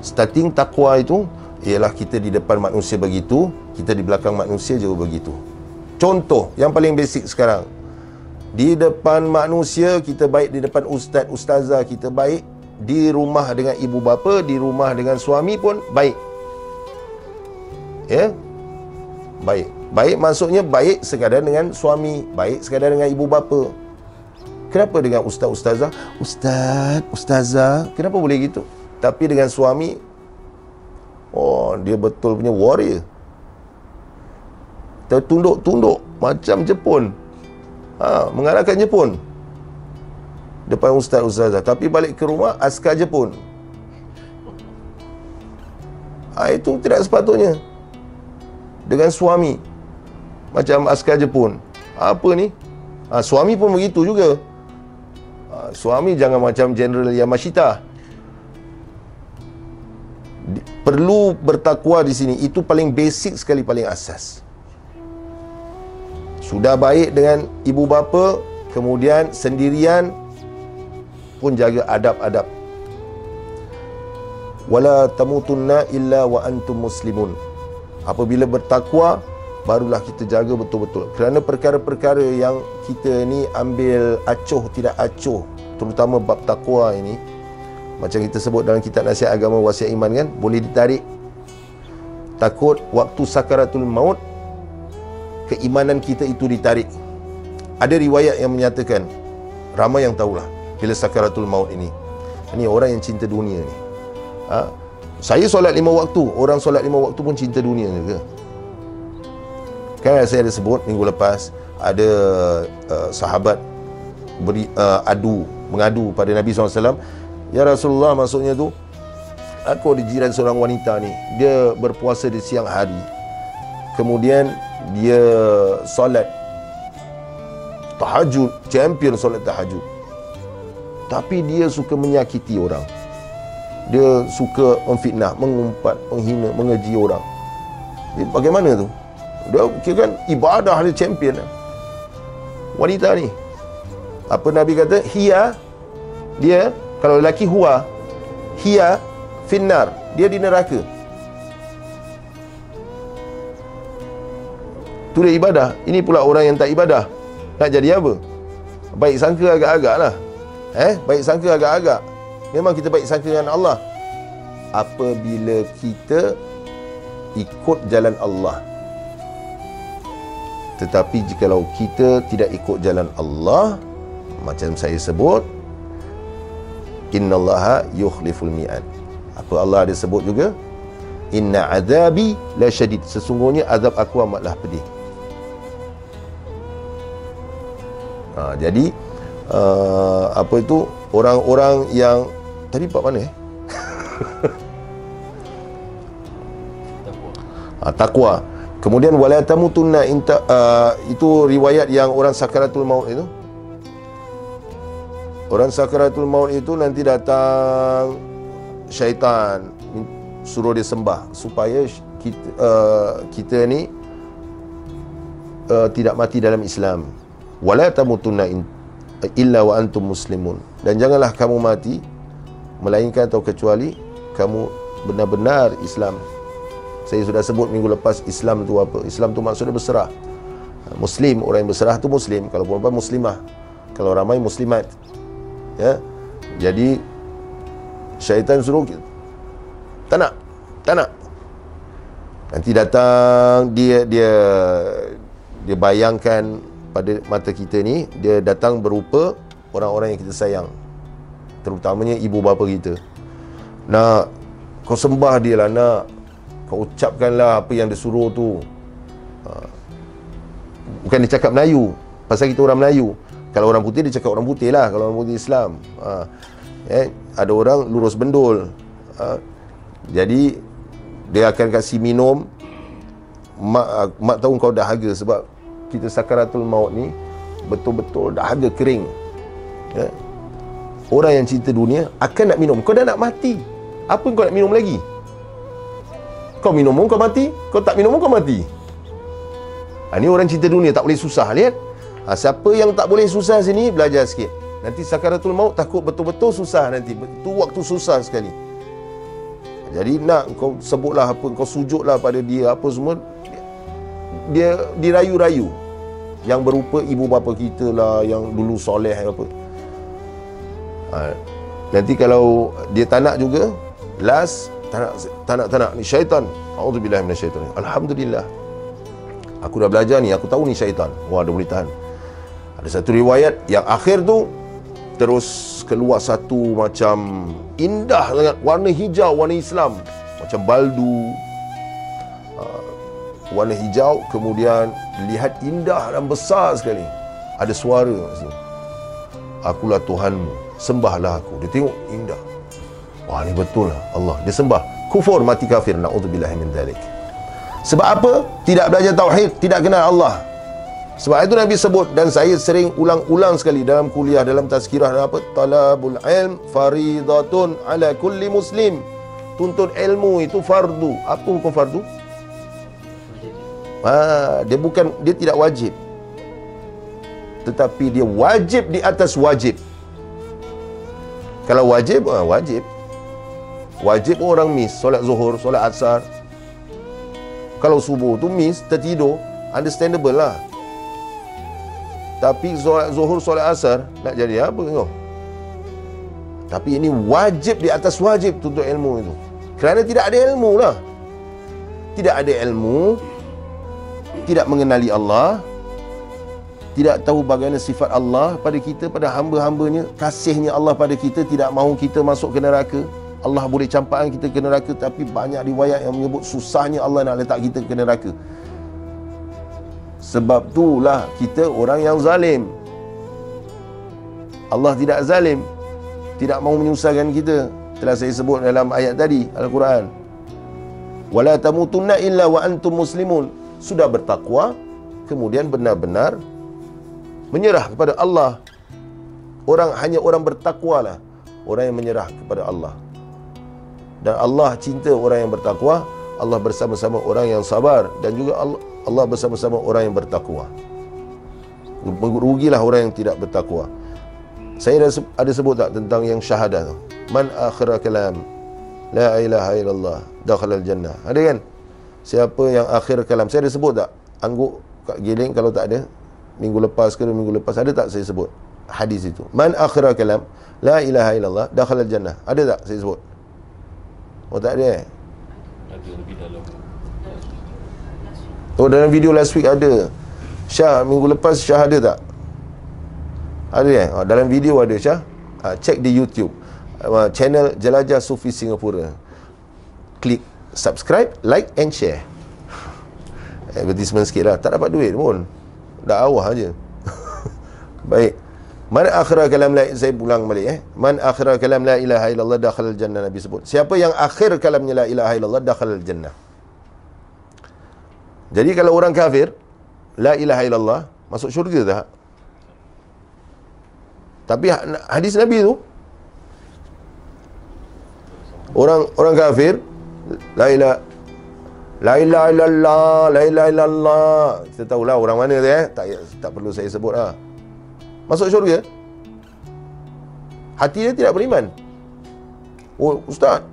Starting takwa itu ialah kita di depan manusia begitu, kita di belakang manusia juga begitu. Contoh yang paling basic sekarang, di depan manusia kita baik, di depan ustaz, ustazah kita baik, di rumah dengan ibu bapa, di rumah dengan suami pun baik. Ya, baik. Baik maksudnya baik sekadar dengan suami, baik sekadar dengan ibu bapa. Kenapa dengan ustaz, ustazah? Ustaz, ustazah, kenapa boleh gitu? Tapi dengan suami, oh, dia betul punya warrior. Tertunduk-tunduk macam Jepun. Mengalahkan Jepun depan ustaz, ustazah. Tapi balik ke rumah, askar Jepun. Itu tidak sepatutnya. Dengan suami macam askar Jepun. Apa ni? Suami pun begitu juga. Suami jangan macam General Yamashita. Perlu bertakwa di sini. Itu paling basic sekali, paling asas. Sudah baik dengan ibu bapa, kemudian sendirian pun jaga adab-adab. Wala tamutunna illa wa antum muslimun. Apabila bertakwa, barulah kita jaga betul-betul. Kerana perkara-perkara yang kita ni ambil acuh tidak acuh, terutama bab takwa ini, macam kita sebut dalam kitab Nasihat Agama Wasiat Iman kan, boleh ditarik. Takut waktu sakaratul maut, keimanan kita itu ditarik. Ada riwayat yang menyatakan, ramai yang tahulah bila sakaratul maut ini orang yang cinta dunia ni. Saya solat 5 waktu, orang solat 5 waktu pun cinta dunia juga. Kan saya ada sebut minggu lepas, ada sahabat mengadu pada Nabi SAW. Ya Rasulullah, maksudnya tu, aku ada jiran seorang wanita ni, dia berpuasa di siang hari, kemudian dia solat tahajud, champion solat tahajud, tapi dia suka menyakiti orang. Dia suka memfitnah, mengumpat, menghina, mengeji orang. Bagaimana tu? Dia kira kan ibadah dia champion wanita ni. Apa Nabi kata? Hiya, dia, kalau lelaki huwa, hiya finnar, dia di neraka. Tu dia ibadah. Ini pula orang yang tak ibadah, nak jadi apa? Baik sangka agak-agak lah. Baik sangka agak-agak. Memang kita baik sangka dengan Allah apabila kita ikut jalan Allah. Tetapi jikalau kita tidak ikut jalan Allah, macam saya sebut, innallaha yukhliful mi'ad. Apa Allah ada sebut juga? Inna azabi la syadid. Sesungguhnya azab aku amatlah pedih. Jadi apa itu, orang-orang yang tadi bab mana takwa. Kemudian wala tamutunna itu riwayat yang orang sakaratul maut itu. Orang sakaratul maut itu nanti datang syaitan suruh dia sembah supaya kita ni tidak mati dalam Islam. Wala tamutunna illa wa antum muslimun. Dan janganlah kamu mati melainkan atau kecuali kamu benar-benar Islam. Saya sudah sebut minggu lepas, Islam tu apa? Islam tu maksudnya berserah. Muslim, orang yang berserah tu Muslim. Kalau perempuan Muslimah, kalau ramai Muslimat. Ya. Jadi syaitan suruh kita, tak nak. Nanti datang dia bayangkan pada mata kita ni, dia datang berupa orang-orang yang kita sayang, terutamanya ibu bapa kita. Nak kau sembah dia lah, nak kau ucapkanlah apa yang dia suruh tu. Bukan dia cakap Melayu, pasal kita orang Melayu. Kalau orang putih dia cakap orang putih lah, kalau orang putih Islam. Ada orang lurus bendul. Jadi dia akan kasih minum. Mak tahu kau dah haga, sebab kita sakaratul maut ni betul-betul dahaga kering, ya. Orang yang cinta dunia akan nak minum. Kau dah nak mati, apa kau nak minum lagi? Kau minum kau mati, kau tak minum kau mati. Ini orang cinta dunia, tak boleh susah. Lihat, siapa yang tak boleh susah sini, belajar sikit. Nanti sakaratul maut takut betul-betul susah nanti. Itu waktu susah sekali. Jadi nak kau sebutlah apa, kau sujudlah pada dia, apa semua, dia dirayu-rayu. Yang berupa ibu bapa kita lah, yang dulu soleh apa. Nanti kalau dia tak nak juga, last, tak nak ni syaitan. A'udzubillahi minasyaitan. Alhamdulillah, aku dah belajar ni, aku tahu ni syaitan. Wah, dah boleh tahan. Ada satu riwayat yang akhir tu terus keluar satu macam indah sangat, warna hijau, warna Islam, macam baldu, warna hijau, kemudian lihat indah dan besar sekali. Ada suara kat sini, akulah Tuhanmu, sembahlah aku. Dia tengok indah, wah ni betul lah Allah. Dia sembah, kufur, mati kafir. Na'udzubillahi min dzalik. Sebab apa? Tidak belajar tauhid, tidak kenal Allah. Sebab itu Nabi sebut, dan saya sering ulang-ulang sekali dalam kuliah, dalam tazkirah, apa? Talabul ilm faridatun ala kulli muslim. Tuntut ilmu itu fardu. Apa hukum fardu? Dia tidak wajib, tetapi dia wajib di atas wajib. Kalau wajib, wajib. Wajib orang miss solat zuhur, solat asar. Kalau subuh tu miss, tertidur, understandable lah. Tapi solat zuhur, solat asar, nak jadi apa kau? Tapi ini wajib di atas wajib, tuntut ilmu itu. Kerana tidak ada ilmu lah. Tidak ada ilmu, tidak mengenali Allah, tidak tahu bagaimana sifat Allah pada kita, pada hamba-hambanya, kasihnya Allah pada kita, tidak mahu kita masuk ke neraka. Allah boleh campakkan kita ke neraka, tapi banyak riwayat yang menyebut susahnya Allah nak letak kita ke neraka. Sebab itulah kita orang yang zalim. Allah tidak zalim, tidak mahu menyusahkan kita. Telah saya sebut dalam ayat tadi Al-Quran, wala tamutunna illa wa antum muslimun. Sudah bertakwa, kemudian benar-benar menyerah kepada Allah. Hanya orang bertakwa lah orang yang menyerah kepada Allah. Dan Allah cinta orang yang bertakwa. Allah bersama-sama orang yang sabar, dan juga Allah bersama-sama orang yang bertakwa. Rugilah orang yang tidak bertakwa. Saya ada sebut tak tentang yang syahadah tu? Man akhira kalam la ilaha illallah dakhala al-jannah. Ada kan? Siapa yang akhir kalam? Saya ada sebut tak? Angguk kat giling kalau tak ada. Minggu lepas ke 2 minggu lepas, ada tak saya sebut hadis itu? Man akhira kalam la ilaha illallah dakhala al-jannah. Ada tak saya sebut? Oh, tak ada. Ada lebih dalam. Oh, dalam video last week ada. Syah, minggu lepas Syah ada tak? Ada dalam video ada Syah. Cek di YouTube, channel Jelajah Sufi Singapura. Klik subscribe, like and share. Advertisement sikit lah, tak dapat duit pun, dakwah aja. Baik. Man akhira kalam la, saya pulang balik Man akhira kalam la ilaha illallah dakhala al-jannah. Nabi sebut, siapa yang akhir kalamnya la ilaha illallah dakhala al-jannah. Jadi kalau orang kafir la ilaha illallah, masuk syurga tak? Tapi hadis Nabi tu, orang kafir la ilaha illallah, la ilaha illallah, kita tahulah orang mana tu tak perlu saya sebut lah, masuk syurga. Hati dia tidak beriman. Oh Ustaz,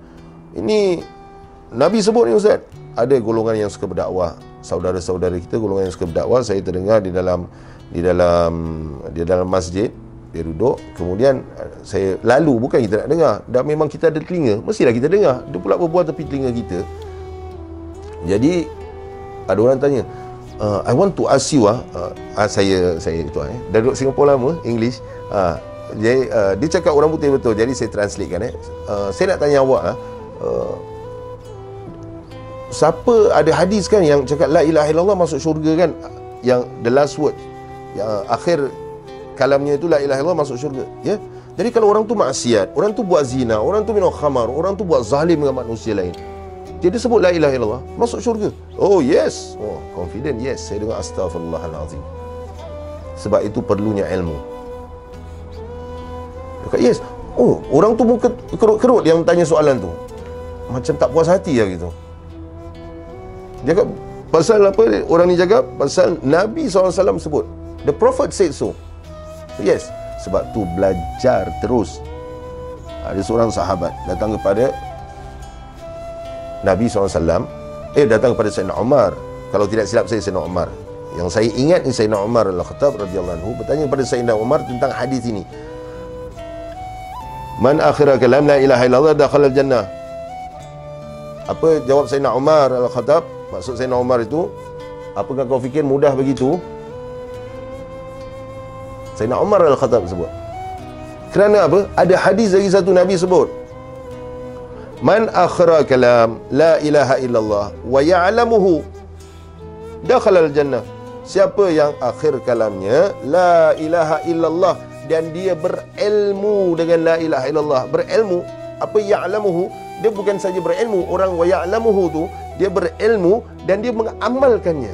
ini Nabi sebut ni Ustaz. Ada golongan yang suka berdakwah, saudara-saudara kita golongan yang suka berdakwah. Saya terdengar di dalam masjid, dia duduk, kemudian saya lalu, bukan kita nak dengar, dah memang kita ada telinga, mestilah kita dengar. Dia pula berbual tepi telinga kita. Jadi ada orang tanya, I want to ask you saya itu dah duduk Singapura lama, English. Jadi dia cakap orang putih betul, jadi saya translatekan. Saya nak tanya awak, siapa, ada hadis kan yang cakap la ilaha illallah masuk syurga kan, yang the last word, yang akhir kalamnya itu la ilaha illallah masuk syurga, ya. Jadi kalau orang tu maksiat, orang tu buat zina, orang tu minum khamar, orang tu buat zalim dengan manusia lain, dia sebut la ilaha illallah, masuk syurga. Oh yes, oh confident, yes. Saya dengar astaghfirullahalazim. Sebab itu perlunya ilmu. Dia kata, yes. Oh, orang tu muka kerut-kerut yang tanya soalan tu. Macam tak puas hati lah gitu. Dia kata, pasal apa orang ni cakap? Pasal Nabi SAW sebut. The Prophet said so. Yes. Sebab tu belajar terus. Ada seorang sahabat datang kepada Nabi SAW. Datang kepada Sayyidina Umar. Kalau tidak silap saya Sayyidina Umar. Yang saya ingat ni Sayyidina Umar Al-Khattab radhiyallahu anhu bertanya kepada Sayyidina Umar tentang hadis ini. Man akhira kalam la ilaha illallah dakhala al-jannah. Apa jawab Sayyidina Umar Al-Khattab? Maksud Sayyidina Umar itu, apakah kau fikir mudah begitu? Sayyidina Umar Al-Khattab sebut. Kerana apa? Ada hadis lagi satu Nabi sebut. Man akhira kalam la ilaha illallah wa ya'lamuhu dakhala al-jannah. Siapa yang akhir kalamnya la ilaha illallah dan dia berilmu dengan la ilaha illallah. Berilmu, apa ya'lamuhu? Dia bukan saja berilmu. Orang wa ya'lamuhu tu, dia berilmu dan dia mengamalkannya.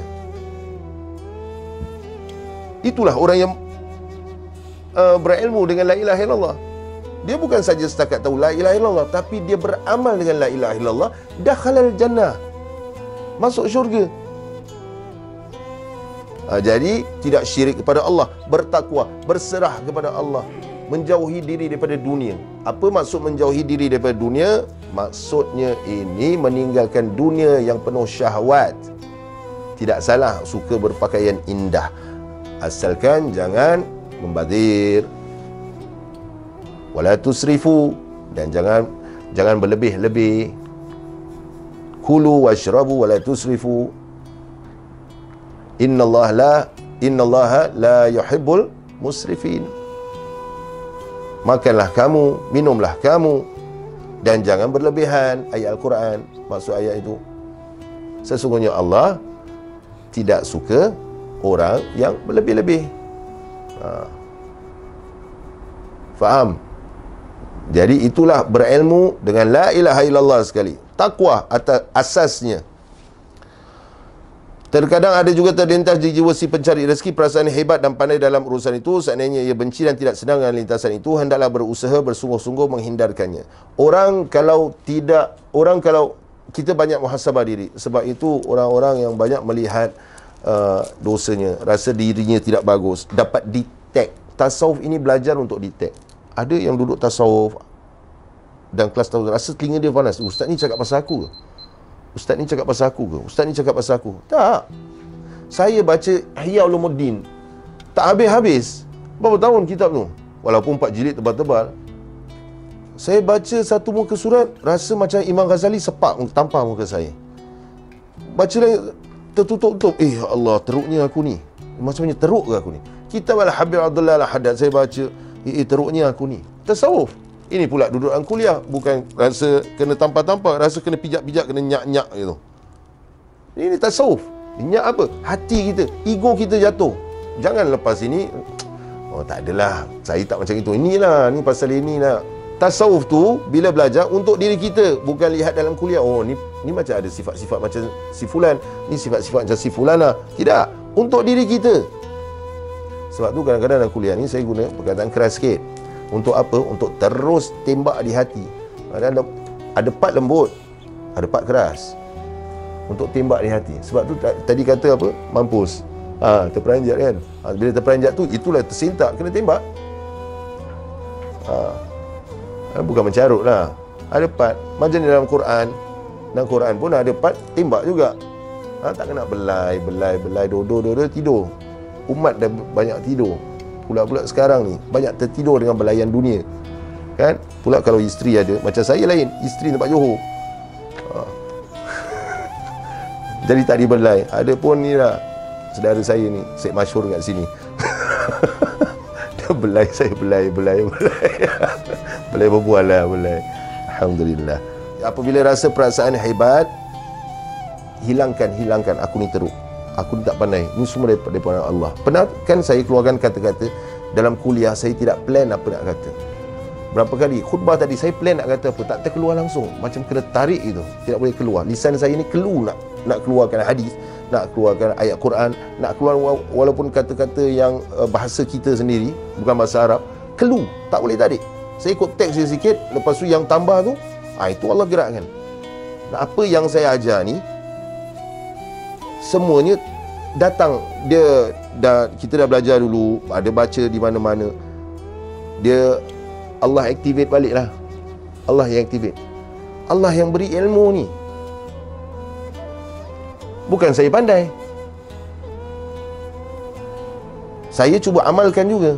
Itulah orang yang berilmu dengan la ilaha illallah. Dia bukan saja setakat tahu la ilaha illallah, tapi dia beramal dengan la ilaha illallah, dakhalal jannah, masuk syurga. Jadi tidak syirik kepada Allah, bertakwa, berserah kepada Allah, menjauhi diri daripada dunia. Apa maksud menjauhi diri daripada dunia? Maksudnya ini meninggalkan dunia yang penuh syahwat. Tidak salah suka berpakaian indah, asalkan jangan membazir, wala tusrifu, dan jangan berlebih-lebih. Kulu washrabu wala tusrifu. Innallaha la yuhibbul musrifin. Makanlah kamu, minumlah kamu, dan jangan berlebihan. Ayat Al-Quran, maksud ayat itu, sesungguhnya Allah tidak suka orang yang berlebih-lebih. Faham? Jadi itulah berilmu dengan la ilaha illallah sekali. Takwa atas asasnya. Terkadang ada juga terlintas di jiwa si pencari rezeki perasaan hebat dan pandai dalam urusan itu. Seandainya ia benci dan tidak senang dengan lintasan itu, hendaklah berusaha bersungguh-sungguh menghindarkannya. Orang kalau kita banyak muhasabah diri. Sebab itu orang-orang yang banyak melihat dosanya, rasa dirinya tidak bagus, dapat detect. Tasawuf ini belajar untuk detect. Ada yang duduk tasawuf dan kelas tasawuf, rasa telinga dia panas. Ustaz ni cakap pasal aku ke? Ustaz ni cakap pasal aku ke? Ustaz ni cakap pasal aku? Tak. Saya baca Ihya Ulumuddin tak habis-habis. Berapa tahun kitab tu? Walaupun 4 jilid tebal-tebal. Saya baca satu muka surat, rasa macam Imam Ghazali sepak tampar muka saya. Baca lagi, tertutup-tutup. Allah, teruknya aku ni. Macamnya teruk ke aku ni? Kitab Al-Habib Abdullah Al-Haddad saya baca, teruknya aku ni. Tasawuf. Ini pula duduk dalam kuliah, bukan rasa kena tampar-tampar, rasa kena pijak-pijak, kena nyak-nyak gitu. Ini tasawuf. Nyak apa? Hati kita, ego kita jatuh. Jangan lepas ini, oh tak adalah, saya tak macam itu. Inilah, ni pasal inilah. Tasawuf tu bila belajar untuk diri kita, bukan lihat dalam kuliah. Oh ni macam ada sifat-sifat macam si fulan, ni sifat-sifat macam si fulana. Tidak, untuk diri kita. Sebab tu kadang-kadang dalam kuliah ni saya guna perkataan keras sikit. Untuk apa? Untuk terus tembak di hati. Ada part lembut, ada part keras, untuk tembak di hati. Sebab tu tadi kata apa? Mampus. Terperanjat kan. Bila terperanjat tu, itulah tersentak, kena tembak. Bukan mencarut lah. Ada part macam dalam Quran. Dalam Quran pun ada part tembak juga. Tak kena belai, dodo tidur. Umat dah banyak tidur. Pula sekarang ni banyak tertidur dengan belayan dunia. Kan? Pula kalau isteri ada, macam saya lain, isteri tempat Johor. Jadi tak dibelai. Ada pun ni lah, saudara saya ni, Syed Masyhur kat sini. Dia belai saya, belai. Belai berbual lah, belai. Alhamdulillah. Apabila rasa perasaan hebat, hilangkan. Aku ni teruk, aku ni tak pandai. Ni semua daripada Allah. Pernah kan saya keluarkan kata-kata dalam kuliah, saya tidak plan apa nak kata. Berapa kali khutbah tadi saya plan nak kata apa, tak terkeluar langsung. Macam kena tarik gitu, tidak boleh keluar. Lisan saya ni nak keluarkan hadis, nak keluarkan ayat Quran, nak keluar walaupun kata-kata yang bahasa kita sendiri, bukan bahasa Arab, kelu, tak boleh tarik. Saya ikut teks dia sikit, lepas tu yang tambah tu, itu Allah gerakkan. Nah, apa yang saya ajar ni semuanya datang, kita dah belajar dulu, ada baca di mana-mana. Dia Allah activate balik lah. Allah yang activate. Allah yang beri ilmu ni. Bukan saya pandai. Saya cuba amalkan juga.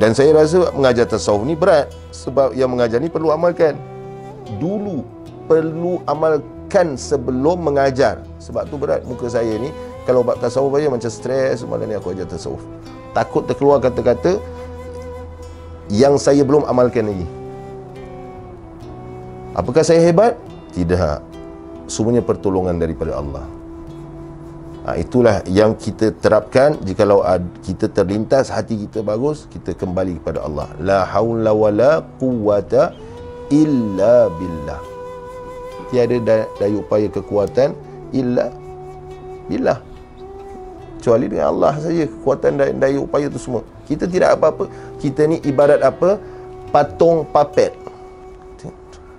Dan saya rasa mengajar tasawuf ni berat, sebab yang mengajar ni perlu amalkan. Dulu perlu amalkan sebelum mengajar. Sebab tu berat muka saya ni. Kalau bab tasawuf aja macam stres, malam ni aku ajar tasawuf. Takut terkeluar kata-kata yang saya belum amalkan lagi. Apakah saya hebat? Tidak. Semuanya pertolongan daripada Allah. Itulah yang kita terapkan. Jikalau kita terlintas, hati kita bagus, kita kembali kepada Allah. La haula wala quwwata illa billah. Tiada daya upaya kekuatan illa billah, kecuali dengan Allah saja kekuatan dan daya upaya itu semua. Kita tidak apa-apa. Kita ni ibarat apa? Patung papet,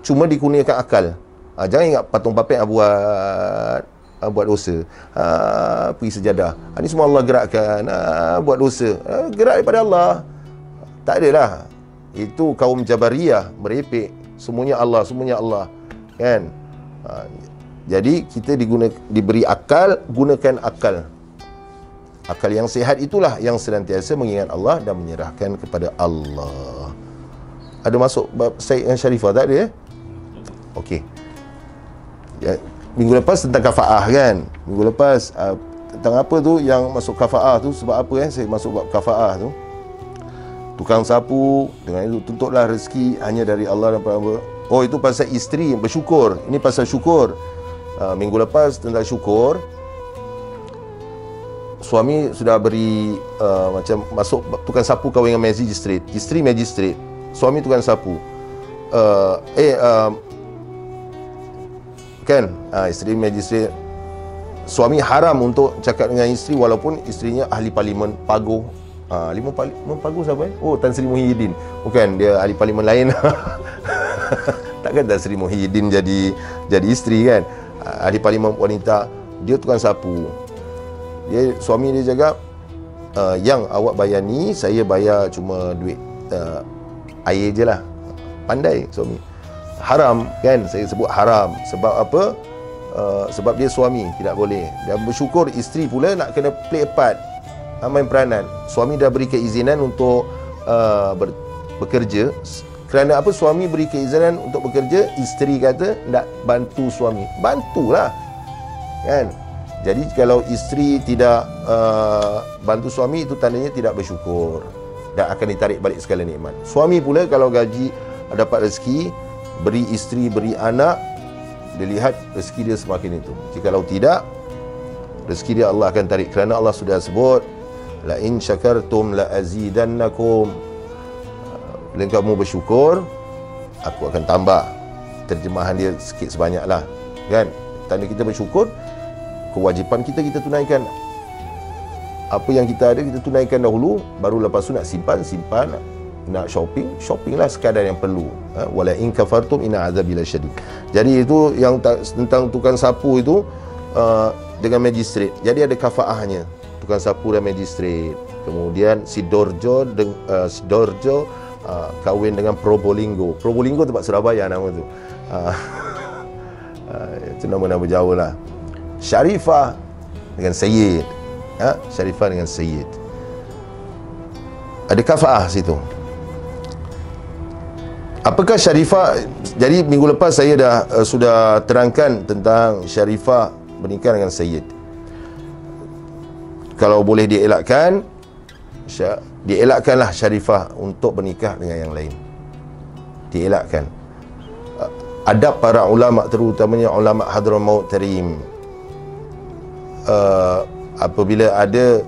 cuma dikurniakan akal. Jangan ingat patung papet buat dosa, pergi sejadah, ini semua Allah gerakkan. Buat dosa, gerak daripada Allah. Tak adalah. Itu kaum Jabariyah merepek, semuanya Allah, semuanya Allah, kan? Jadi kita diberi akal, gunakan akal. Akal yang sihat itulah yang senantiasa mengingat Allah dan menyerahkan kepada Allah. Ada masuk bab Said dan Sharifah tak ada? Okey. Ya, minggu lepas tentang kafaah kan. Minggu lepas tentang apa tu yang masuk kafaah tu, sebab apa saya masuk bab kafaah tu. Tukang sapu, dengan itu tuntutlah rezeki hanya dari Allah dan apa. Oh, itu pasal isteri bersyukur. Ini pasal syukur. Minggu lepas tentang syukur. Suami sudah beri macam masuk tukang sapu kahwin dengan magistrate. Isteri magistrate, suami tukang sapu. Kan? Isteri magistrate. Suami haram untuk cakap dengan isteri walaupun isterinya ahli parlimen Paguh. Ahli parlimen Paguh siapa? Oh, Tan Sri Muhyiddin. Bukan, dia ahli parlimen lain. Takkan Tan Sri Muhyiddin jadi isteri kan? Ahli parlimen wanita. Dia tukang sapu. Suami dia cakap, yang awak bayar ni, saya bayar cuma duit air je lah. Pandai suami. Haram kan, saya sebut haram. Sebab apa? Sebab dia suami, tidak boleh. Dan bersyukur isteri pula nak kena play a part, main peranan. Suami dah beri keizinan untuk bekerja. Kerana apa suami beri keizinan untuk bekerja, isteri kata nak bantu suami. Bantulah, kan? Jadi kalau isteri tidak bantu suami, itu tandanya tidak bersyukur dan akan ditarik balik segala nikmat. Suami pula kalau gaji dapat rezeki, beri isteri, beri anak, dia lihat rezeki dia semakin itu. Jikalau tidak, rezeki dia Allah akan tarik. Kerana Allah sudah sebut, la in syakartum la azidannakum. Bila kamu bersyukur, aku akan tambah. Terjemahan dia sikit sebanyaklah, kan? Tanda kita bersyukur, kewajipan kita tunaikan. Apa yang kita ada kita tunaikan dahulu, baru lepas tu nak simpan. Nak shopping lah sekadar yang perlu. Wala in kafartum inna azabi lasyadid. Jadi itu yang tentang tukang sapu itu dengan magistrate. Jadi ada kafaahnya, tukang sapu dan magistrate. Kemudian Sidorjo kahwin dengan Probolinggo. Probolinggo tempat Surabaya nama tu. Itu nama-nama jauh lah. Sharifah dengan Sayyid. Sharifah dengan Sayyid. Ada kafaah situ. Apakah Sharifah? Jadi minggu lepas saya sudah terangkan tentang Sharifah bernikah dengan Sayyid. Kalau boleh dielakkan, dielakkanlah Sharifah untuk bernikah dengan yang lain. Dielakkan. Adab para ulama, terutamanya ulama Hadramaut Tarim, apabila ada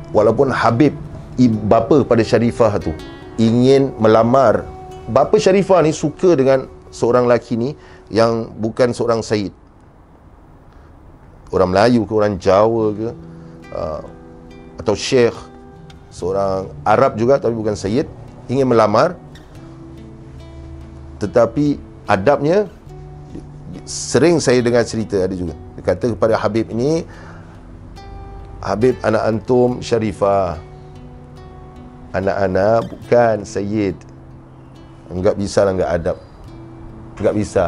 walaupun Habib bapa pada Sharifah tu ingin melamar, bapa Sharifah ni suka dengan seorang lelaki ni yang bukan seorang Sayyid. orang Melayu ke orang Jawa ke, atau syekh, seorang Arab juga tapi bukan sayyid, ingin melamar, tetapi adabnya, sering saya dengar cerita, ada juga dia kata kepada Habib ini, Habib, anak antum Syarifah, anak-anak bukan sayyid, enggak bisa lah, enggak adab, enggak bisa,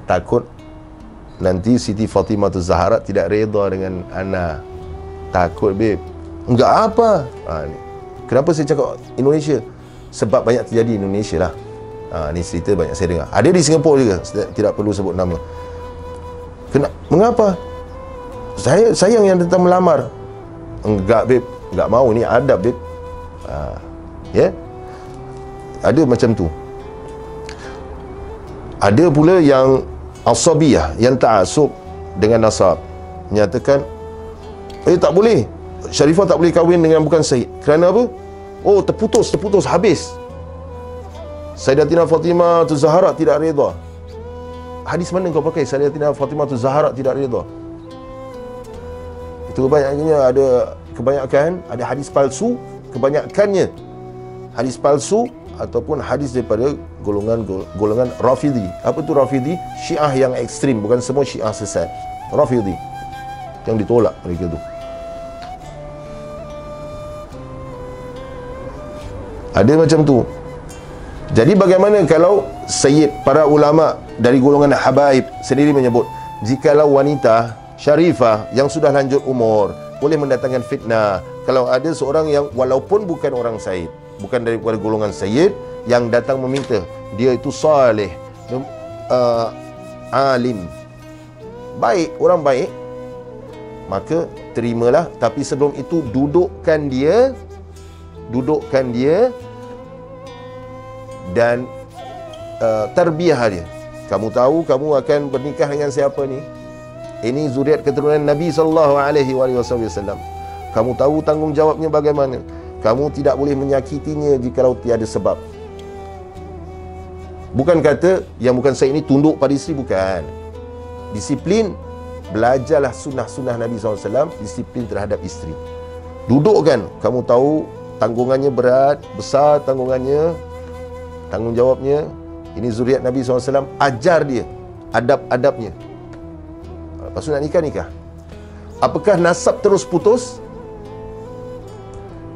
takut nanti Siti Fatimah Zahra tidak reda dengan anak, takut Beb. Enggak apa. Ni. Kenapa saya cakap Indonesia? Sebab banyak terjadi di Indonesia lah. Ni cerita banyak saya dengar. Ada di Singapura juga, tidak perlu sebut nama. Mengapa? Saya sayang yang datang melamar. Enggak Beb, enggak mau, ni adab Beb. Ya. Ada macam tu. Ada pula yang asabiyah, yang ta'asub dengan nasab, menyatakan tak boleh, Syarifah tak boleh kahwin dengan bukan sayyid. Kerana apa? Oh, terputus, habis. Sayyidatina Fatimah Zahra tidak reda. Hadis mana kau pakai Sayyidatina Fatimah Zahra tidak reda? Itu kebanyakan ada hadis palsu, kebanyakannya hadis palsu ataupun hadis daripada golongan Rafidhi. Apa tu Rafidhi? Syiah yang ekstrim, bukan semua Syiah sesat. Rafidhi yang ditolak mereka tu. Ada macam tu. Jadi bagaimana kalau sayyid, para ulama dari golongan habaib sendiri menyebut, jikalau wanita Syarifah yang sudah lanjut umur boleh mendatangkan fitnah. Kalau ada seorang yang walaupun bukan orang sayyid, bukan daripada golongan sayyid, yang datang meminta, dia itu saleh, alim, baik, orang baik, maka terimalah. Tapi sebelum itu dudukkan dia dan tarbiyah dia. Kamu tahu kamu akan bernikah dengan siapa ni? Ini zuriat keturunan Nabi SAW. Kamu tahu tanggungjawabnya bagaimana. Kamu tidak boleh menyakitinya jikalau tiada sebab. Bukan kata yang bukan sayyid ini tunduk pada isteri, bukan. Disiplin, belajarlah sunnah-sunnah Nabi SAW, disiplin terhadap isteri. Dudukkan, kamu tahu tanggungannya berat, besar tanggungjawabnya. Ini zuriat Nabi SAW, ajar dia adab-adabnya. Lepas tu nak nikah. Apakah nasab terus putus?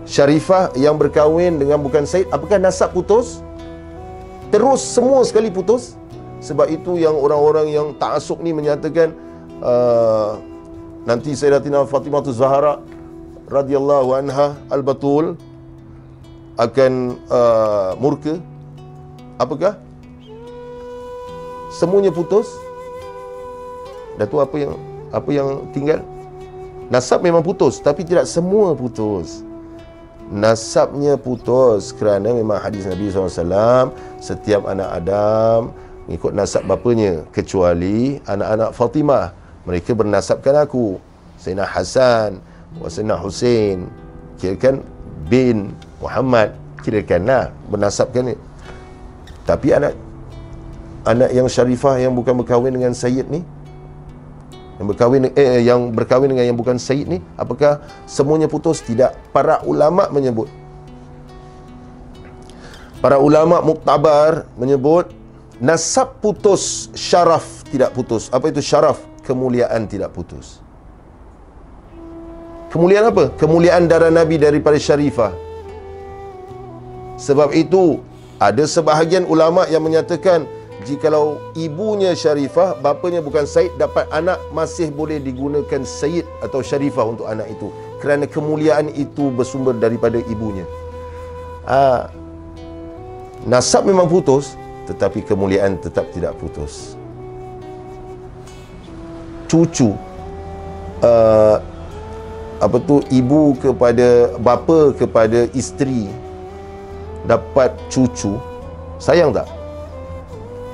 Syarifah yang berkahwin dengan bukan sayyid, apakah nasab putus? Terus semua sekali putus? Sebab itu yang orang-orang yang ta'asub ni menyatakan nanti Sayyidatina Fatimah Zahra radhiyallahu anha al-batul akan murka. Apakah? Semuanya putus? Dah tu apa yang tinggal? Nasab memang putus, tapi tidak semua putus. Nasabnya putus kerana memang hadis Nabi SAW, setiap anak Adam mengikut nasab bapanya, kecuali anak-anak Fatimah, mereka bernasabkan aku, Sayyidina Hasan wa Sayyidina Husain, kirakan bin Muhammad, kirakanlah bernasabkan ni. Tapi anak yang Syarifah yang bukan berkahwin dengan sayyid ni, yang berkahwin dengan yang bukan sayyid ni, apakah semuanya putus? Tidak. Para ulama menyebut, para ulama muktabar menyebut nasab putus, syaraf tidak putus. Apa itu syaraf? Kemuliaan tidak putus. Kemuliaan apa? Kemuliaan darah Nabi daripada Syarifah. Sebab itu ada sebahagian ulama yang menyatakan jikalau ibunya Syarifah, bapanya bukan sayyid, dapat anak, masih boleh digunakan sayyid atau Syarifah untuk anak itu, kerana kemuliaan itu bersumber daripada ibunya. Nasab memang putus, tetapi kemuliaan tetap tidak putus. Cucu, ibu kepada bapa kepada isteri dapat cucu, sayang tak?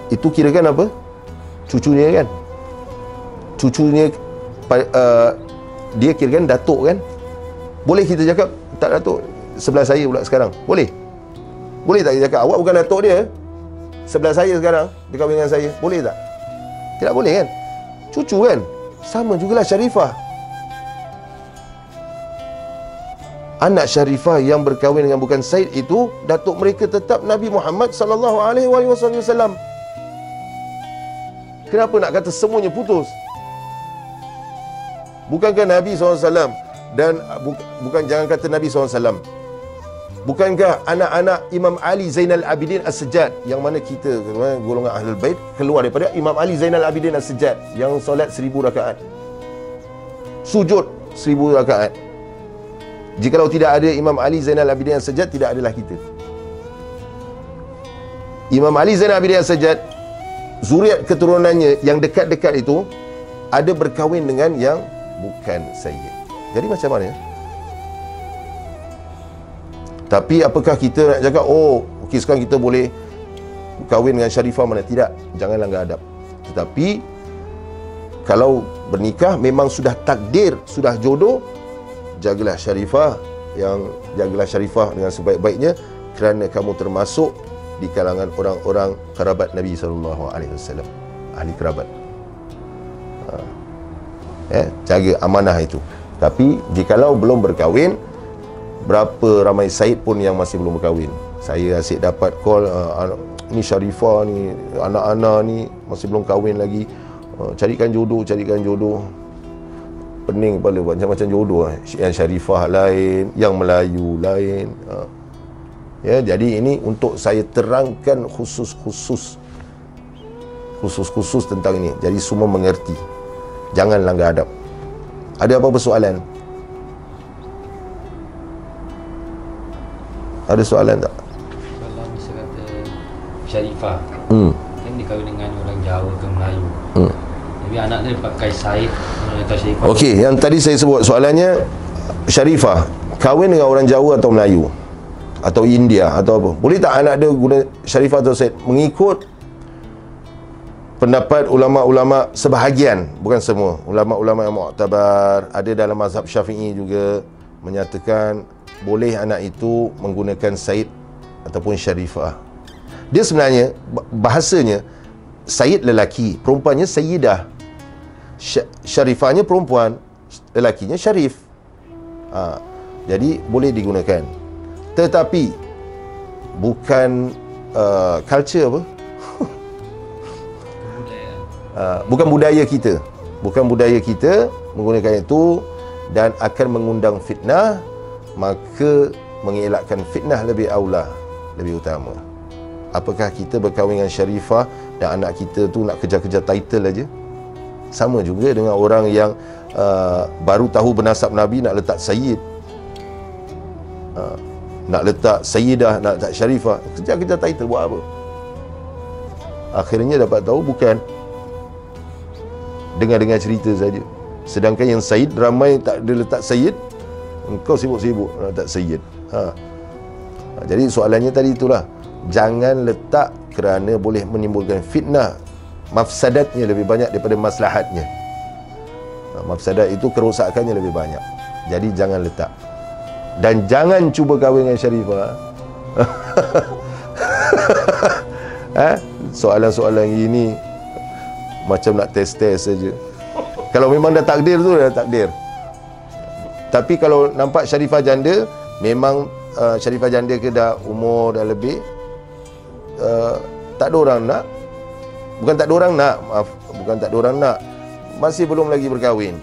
Itu kirakan apa? Cucunya kan? Cucunya dia kirakan datuk kan? Boleh kita cakap tak datuk sebelah saya pula sekarang? Boleh? Boleh tak kita cakap awak bukan datuk dia, sebelah saya sekarang, dia kahwin dengan saya? Boleh tak? Tidak boleh kan? Cucu kan? Sama jugalah Syarifah. Anak Syarifah yang berkahwin dengan bukan Said itu, datuk mereka tetap Nabi Muhammad sallallahu alaihi wasallam. Kenapa nak kata semuanya putus? Bukankah Nabi SAW dan bukan, jangan kata Nabi SAW, bukankah anak-anak Imam Ali Zainal Abidin As-Sajjad, yang mana kita golongan Ahlul Bait keluar daripada Imam Ali Zainal Abidin As-Sajjad yang solat 1000 rakaat, sujud 1000 rakaat. Jikalau tidak ada Imam Ali Zainal Abidin As-Sajjad, tidak adalah kita. Imam Ali Zainal Abidin As-Sajjad, zuriat keturunannya yang dekat-dekat itu ada berkahwin dengan yang bukan Sayyid. Jadi macam mana? Tapi apakah kita nak cakap, oh, okey, sekarang kita boleh kahwin dengan Syarifah mana? Tidak, jangan langgar adab. Tetapi kalau bernikah memang sudah takdir, sudah jodoh, jagalah Syarifah dengan sebaik-baiknya, kerana kamu termasuk di kalangan orang-orang kerabat Nabi SAW, ahli kerabat. Jaga amanah itu. Tapi jikalau belum berkahwin, berapa ramai Said pun yang masih belum berkahwin. Saya asyik dapat call, ni Syarifah ni, anak-anak ni masih belum kahwin lagi, carikan jodoh. Pening kepala, macam-macam jodoh. Yang Syarifah lain, yang Melayu lain. Ya, jadi ini untuk saya terangkan khusus tentang ini. Jadi semua mengerti. Jangan langgar adab. Ada apa-apa soalan? Ada soalan tak? Kalau misal kata Syarifah kan dia kahwin dengan orang Jawa ke Melayu, tapi anak dia pakai Said atau Syarifah. Okey, yang tadi saya sebut soalannya, Syarifah kahwin dengan orang Jawa atau Melayu atau India atau apa, boleh tak anak dia guna Syarifah atau Said? Mengikut pendapat ulama-ulama sebahagian, bukan semua, ulama-ulama yang muktabar, ada dalam mazhab Syafi'i juga menyatakan boleh anak itu menggunakan Said ataupun Syarifah. Dia sebenarnya bahasanya Said lelaki, perempuannya Sayyidah, Syarifahnya perempuan, lelakinya Syarif. Jadi boleh digunakan, tetapi bukan culture apa, bukan budaya kita menggunakan itu, dan akan mengundang fitnah. Maka mengelakkan fitnah lebih aula, lebih utama. Apakah kita berkahwin dengan Syarifah dan anak kita tu nak kejar-kejar title aja? Sama juga dengan orang yang baru tahu bernasab Nabi nak letak Sayyid, nak letak Sayyidah, nak letak Syarifah, kejar-kejar title buat apa? Akhirnya dapat tahu bukan, dengar-dengar cerita saja. Sedangkan yang Sayyid ramai tak ada letak Sayyid, engkau sibuk-sibuk nak letak Sayyid. Jadi soalannya tadi itulah, jangan letak kerana boleh menimbulkan fitnah. Mafsadatnya lebih banyak daripada maslahatnya. Mafsadat itu kerosakannya lebih banyak. Jadi jangan letak. Dan jangan cuba kahwin dengan Syarifah. Soalan-soalan ini macam nak test-test saja. Kalau memang dah takdir tu, dah takdir. Tapi kalau nampak Syarifah janda, memang Syarifah janda ke dah umur dah lebih, tak ada orang nak. Bukan tak ada orang nak, masih belum lagi berkahwin,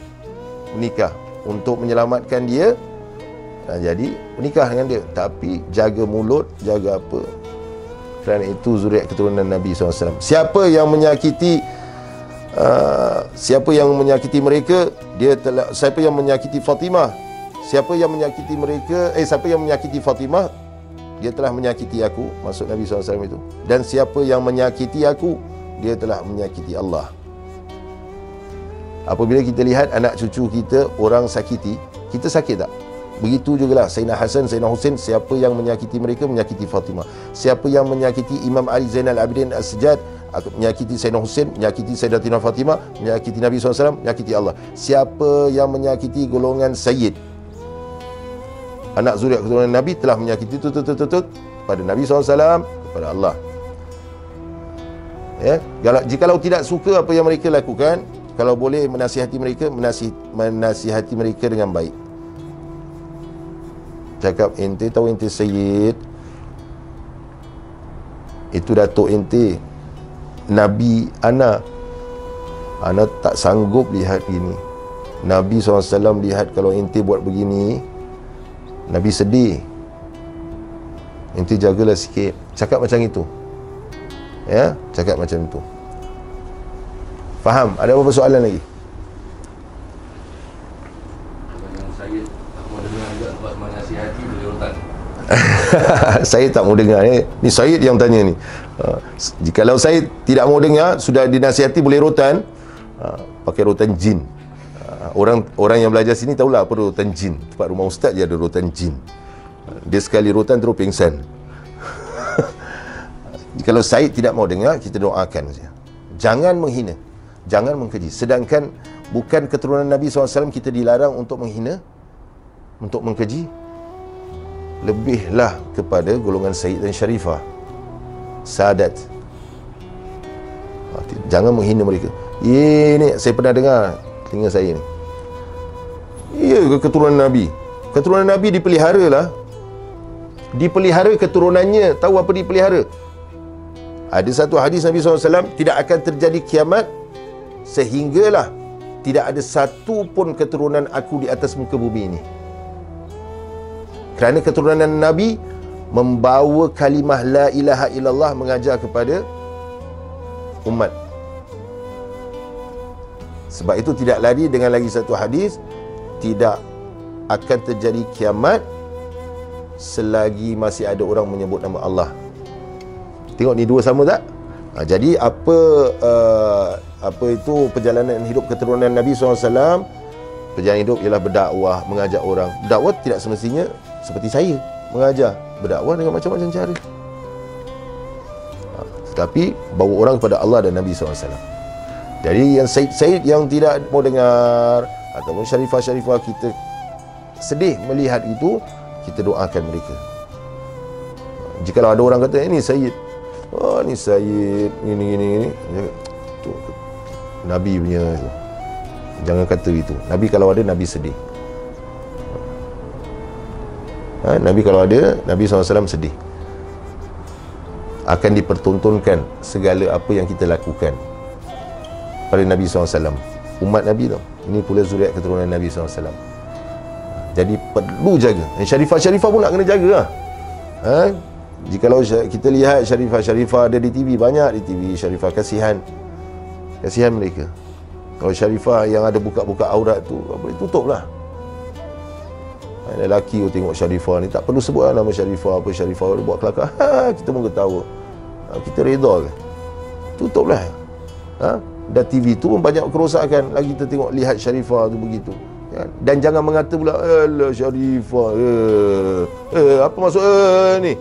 menikah untuk menyelamatkan dia. Jadi menikah dengan dia, tapi jaga mulut, jaga apa, kerana itu zuriat keturunan Nabi SAW. Siapa yang menyakiti mereka, siapa yang menyakiti Fatimah, siapa yang menyakiti Fatimah, dia telah menyakiti aku, maksud Nabi SAW itu. Dan siapa yang menyakiti aku, dia telah menyakiti Allah. Apabila kita lihat anak cucu kita orang sakiti, kita sakit tak? Begitu jugalah Sayyidina Hasan, Sayyidina Husain, siapa yang menyakiti mereka, menyakiti Fatimah. Siapa yang menyakiti Imam Ali Zainal Abidin As-Sajjad, menyakiti Sayyidina Husain, menyakiti Sayyidatina Fatimah, menyakiti Nabi SAW, menyakiti Allah. Siapa yang menyakiti golongan Sayyid, anak zuriat keturunan Nabi, telah menyakiti pada Nabi SAW, kepada Allah. Ya, jikalau tidak suka apa yang mereka lakukan, kalau boleh menasihati mereka, menasihati mereka dengan baik. Cakap, ente tahu ente Sayyid, itu datuk ente, Nabi ana tak sanggup lihat gini. Nabi SAW lihat kalau ente buat begini, Nabi sedih. Ente jagalah sikit. Cakap macam itu. Ya, cakap macam itu. Faham? Ada apa soalan lagi? Yang saya tak mau dengar juga buat menasihati boleh rotan. Saya tak mau dengar ni. Ni Syed yang tanya ni. Jikalau saya tidak mau dengar, sudah dinasihati boleh rotan, pakai rotan jin. Orang yang belajar sini tahulah apa rotan jin. Tempat rumah ustaz dia ada rotan jin. Dia sekali rotan terus pingsan. Kalau Syed tidak mau dengar, kita doakan saja. Jangan menghina, jangan mengkeji. Sedangkan bukan keturunan Nabi SAW kita dilarang untuk menghina, untuk mengkeji. Lebihlah kepada golongan Syed dan Syarifah, Sadat. Jangan menghina mereka. Ini saya pernah dengar telinga saya ni. Ya, keturunan Nabi. Keturunan Nabi dipelihara lah. Dipelihara keturunannya. Tahu apa dipelihara? Ada satu hadis Nabi SAW, tidak akan terjadi kiamat sehinggalah tidak ada satu pun keturunan aku di atas muka bumi ini. Kerana keturunan Nabi membawa kalimah la ilaha illallah, mengajar kepada umat. Sebab itu tidak lari dengan lagi satu hadis, tidak akan terjadi kiamat selagi masih ada orang menyebut nama Allah. Tengok ni dua sama tak? Jadi apa itu perjalanan hidup keturunan Nabi SAW? Perjalanan hidup ialah berdakwah, mengajak orang. Dakwah tidak semestinya seperti saya mengajar, berdakwah dengan macam-macam cara. Tetapi bawa orang kepada Allah dan Nabi SAW. Jadi yang Syed yang tidak mau dengar, ataupun Syarifah-Syarifah kita sedih melihat itu, kita doakan mereka. Jikalau ada orang kata, ini Syed, oh ni Syed, ini tu, Nabi punya tu. Jangan kata itu. Nabi kalau ada, Nabi sedih. Nabi kalau ada, Nabi SAW sedih. Akan dipertontonkan segala apa yang kita lakukan pada Nabi SAW, umat Nabi tu. Ini pula zuriat keturunan Nabi SAW. Jadi perlu jaga. Syarifah-Syarifah pun nak kena jaga lah. Jikalau kita lihat Syarifah-Syarifah ada di TV, banyak di TV Syarifah, kasihan mereka. Kalau Syarifah yang ada buka-buka aurat tu, boleh tutup lah. Lelaki tu tengok Syarifah ni, tak perlu sebut lah nama Syarifah, apa Syarifah dia buat kelakar, kita pun ketawa. Kita reda ke? Tutup lah. Dan TV tu pun banyak kerosakan. Lagi kita tengok, lihat Syarifah tu begitu. Dan jangan mengata pula, alah Syarifah, apa maksud ni?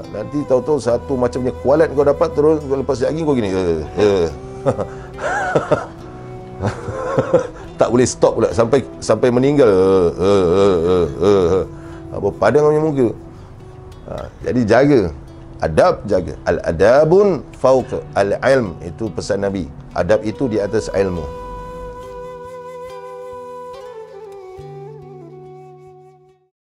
Nanti tahu-tahu satu macamnya kualat kau dapat, terus lepas lagi kau gini, tak boleh stop pula sampai meninggal. Apa padang punya muka. Jadi jaga adab, jaga al-adabun fauq al-ilm, itu pesan Nabi. Adab itu di atas ilmu.